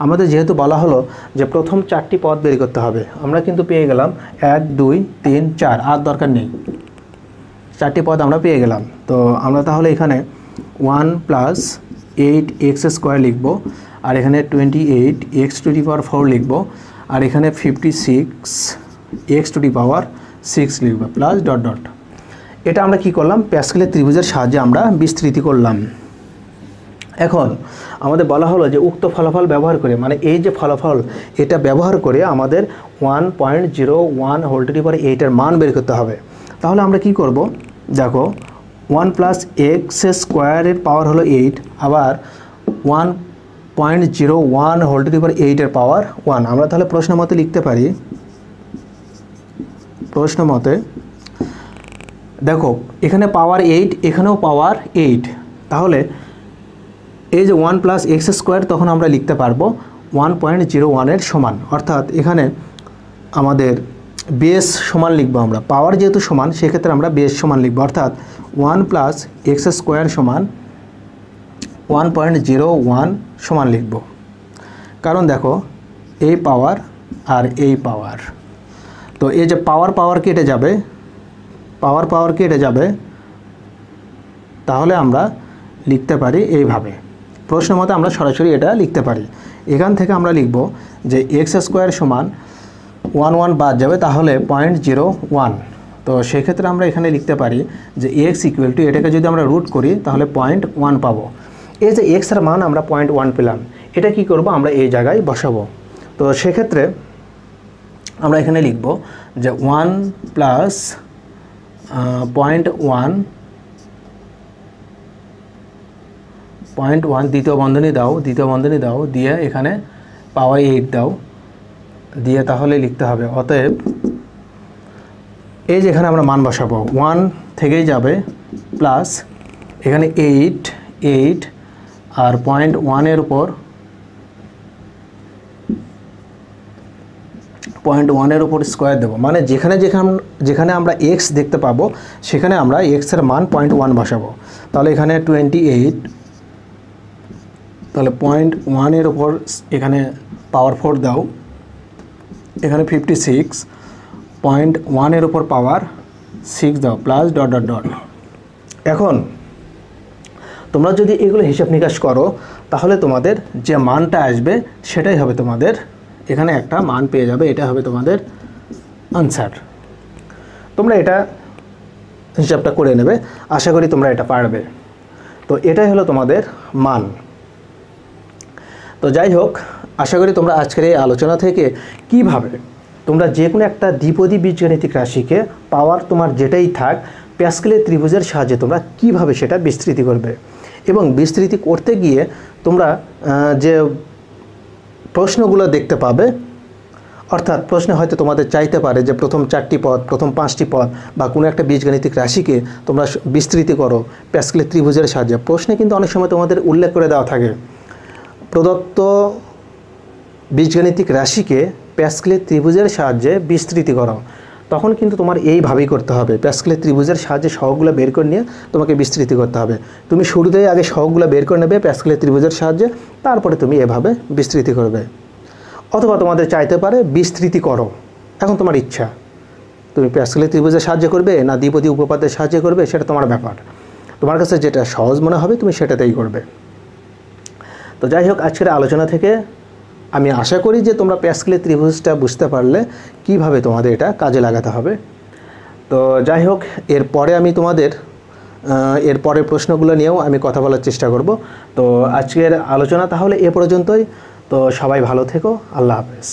আমাদের যেহেতু বলা হলো যে প্রথম 4টি পদ বের করতে হবে, আমরা কিন্তু পেয়ে গেলাম 1 2 3 4, আর দরকার নেই, 4টি পদ আমরা পেয়ে গেলাম। তো আমরা তাহলে এখানে 1 + 8x² লিখব, আর এখানে 28 x⁴ লিখব, আর এখানে 56 x⁶ লিখব, প্লাস ডট ডট। এটা আমরা কি করলাম, প্যাসকেলের ত্রিভুজের সাহায্যে আমরা বিস্তৃতি করলাম। এখন আমাদের বলা হলো যে উক্ত ফলাফল ব্যবহার করে, মানে এই যে ফলাফল এটা ব্যবহার করে আমাদের 1.01 হোল টু দি পাওয়ার 8 এর মান বের করতে হবে। তাহলে আমরা কি করব, দেখো 1 + x² এর পাওয়ার হলো 8, আবার 1.01 হোল টু দি পাওয়ার 8 এর পাওয়ার 1। আমরা তাহলে প্রশ্ন মতে লিখতে পারি, প্রশ্ন মতে দেখো এখানে পাওয়ার 8, এখানেও পাওয়ার 8, তাহলে এই যে 1 + x², তখন আমরা লিখতে পারবো 1.01 এর সমান, অর্থাৎ এখানে আমাদের বেস সমান লিখবো আমরা, পাওয়ার যেহেতু সমান সেক্ষেত্রে আমরা বেস সমান লিখবো, অর্থাৎ 1 + x² সমান 1.01 সমান লিখব, কারণ দেখো এই পাওয়ার আর এই পাওয়ার, তো এই যে পাওয়ার কেটে যাবে, পাওয়ার কেটে যাবে, তাহলে আমরা লিখতে পারি এইভাবে। প্রশ্ন মতে আমরা সরাসরি এটা লিখতে পারি। এখান থেকে আমরা লিখব যে x² সমান 1 বাদ যাবে, তাহলে 0.01। তো সেক্ষেত্রে আমরা এখানে লিখতে পারি যে x ইকুয়াল টু, এটাকে যদি আমরা রুট করি তাহলে 0.1 পাবো। এই যে x এর মান আমরা 0.1 পেলাম, এটা কি করব, আমরা এই জায়গায় বসাবো। তো সেক্ষেত্রে আমরা এখানে লিখব যে 1 প্লাস 0.1 দ্বিতীয় বন্ধনী দাও, দিয়ে এখানে পাওয়ার 8 দাও, দিয়ে তাহলে লিখতে হবে অতএব এই যে এখানে আমরা মান বসাবো 1 থেকেই যাবে, প্লাস এখানে 8 আর 0.1 এর উপর 0.1 এর উপর স্কোয়ার দেবো, মানে যেখানে আমরা x দেখতে পাবো সেখানে আমরা x এর মান 0.1 বসাবো। তাহলে এখানে 28, তাহলে 0.1 এর উপর এখানে পাওয়ার 4 দাও, এখানে 56, 0.1 এর উপর পাওয়ার 6 দাও, প্লাস ডট ডট ডট। এখন তোমরা যদি এগুলো হিসাব নিকাশ করো তাহলে তোমাদের যে মানটা আসবে সেটাই হবে তোমাদের, এখানে একটা মান পেয়ে যাবে, এটা হবে তোমাদের আনসার। তোমরা এটা হিসাবটা করে নেবে, আশা করি তোমরা এটা পারবে। তো এটাই হলো তোমাদের মান। তো যাই হোক, আশা করি তোমরা আজকের এই আলোচনা থেকে কিভাবে তোমরা যে কোনো একটা দ্বিপদী বীজগাণিতিক রাশিকে পাওয়ার তোমার যেটাই থাক, প্যাসকেলের ত্রিভুজের সাহায্যে তোমরা কিভাবে সেটা বিস্তৃতি করবে, এবং বিস্তৃতি করতে গিয়ে তোমরা যে প্রশ্নগুলো দেখতে পাবে, অর্থাৎ প্রশ্নে হয়তো তোমাদের চাইতে পারে যে প্রথম 4টি পদ, প্রথম 5টি পদ বা কোনো একটা বীজগাণিতিক রাশিকে তোমরা বিস্তৃতি করো প্যাসকেলের ত্রিভুজের সাহায্যে। প্রশ্নে কিন্তু অনেক সময় তোমাদের উল্লেখ করে দেওয়া থাকে প্রদত্ত বীজগাণিতিক রাশিকে প্যাসকেলের ত্রিভুজের সাহায্যে বিস্তৃতি করো, তখন কিন্তু তোমার এইভাবেই করতে হবে। প্যাসকেলের ত্রিভুজের সাহায্যে সহগগুলো বের করে নিয়ে তোমাকে বিস্তৃতি করতে হবে। তুমি শুরুতেই আগে সহগগুলো বের করে নেবে প্যাসকেলের ত্রিভুজের সাহায্যে, তারপরে তুমি এভাবে বিস্তৃতি করবে। অথবা তোমাদের চাইতে পারে বিস্তৃতি করো, এখন তোমার ইচ্ছা, তুমি প্যাসকেলের ত্রিভুজের সাহায্যে করবে না দ্বিপদী উপপাদ্যের সাহায্যে করবে, সেটা তোমার ব্যাপার। তোমার কাছে যেটা সহজ মনে হবে তুমি সেটাতেই করবে। তো যাই হোক, আজকের আলোচনা থেকে আমি আশা করি যে তোমরা প্যাসকেলের ত্রিভুজটা বুঝতে পারলে কিভাবে তোমাদের এটা কাজে লাগাতে হবে। তো যাই হোক, এরপরে আমি তোমাদের এর পরের প্রশ্নগুলো নিয়েও আমি কথা বলার চেষ্টা করব। তো আজকের আলোচনা তাহলে এ পর্যন্তই। তো সবাই ভালো থেকো, আল্লাহ হাফেজ।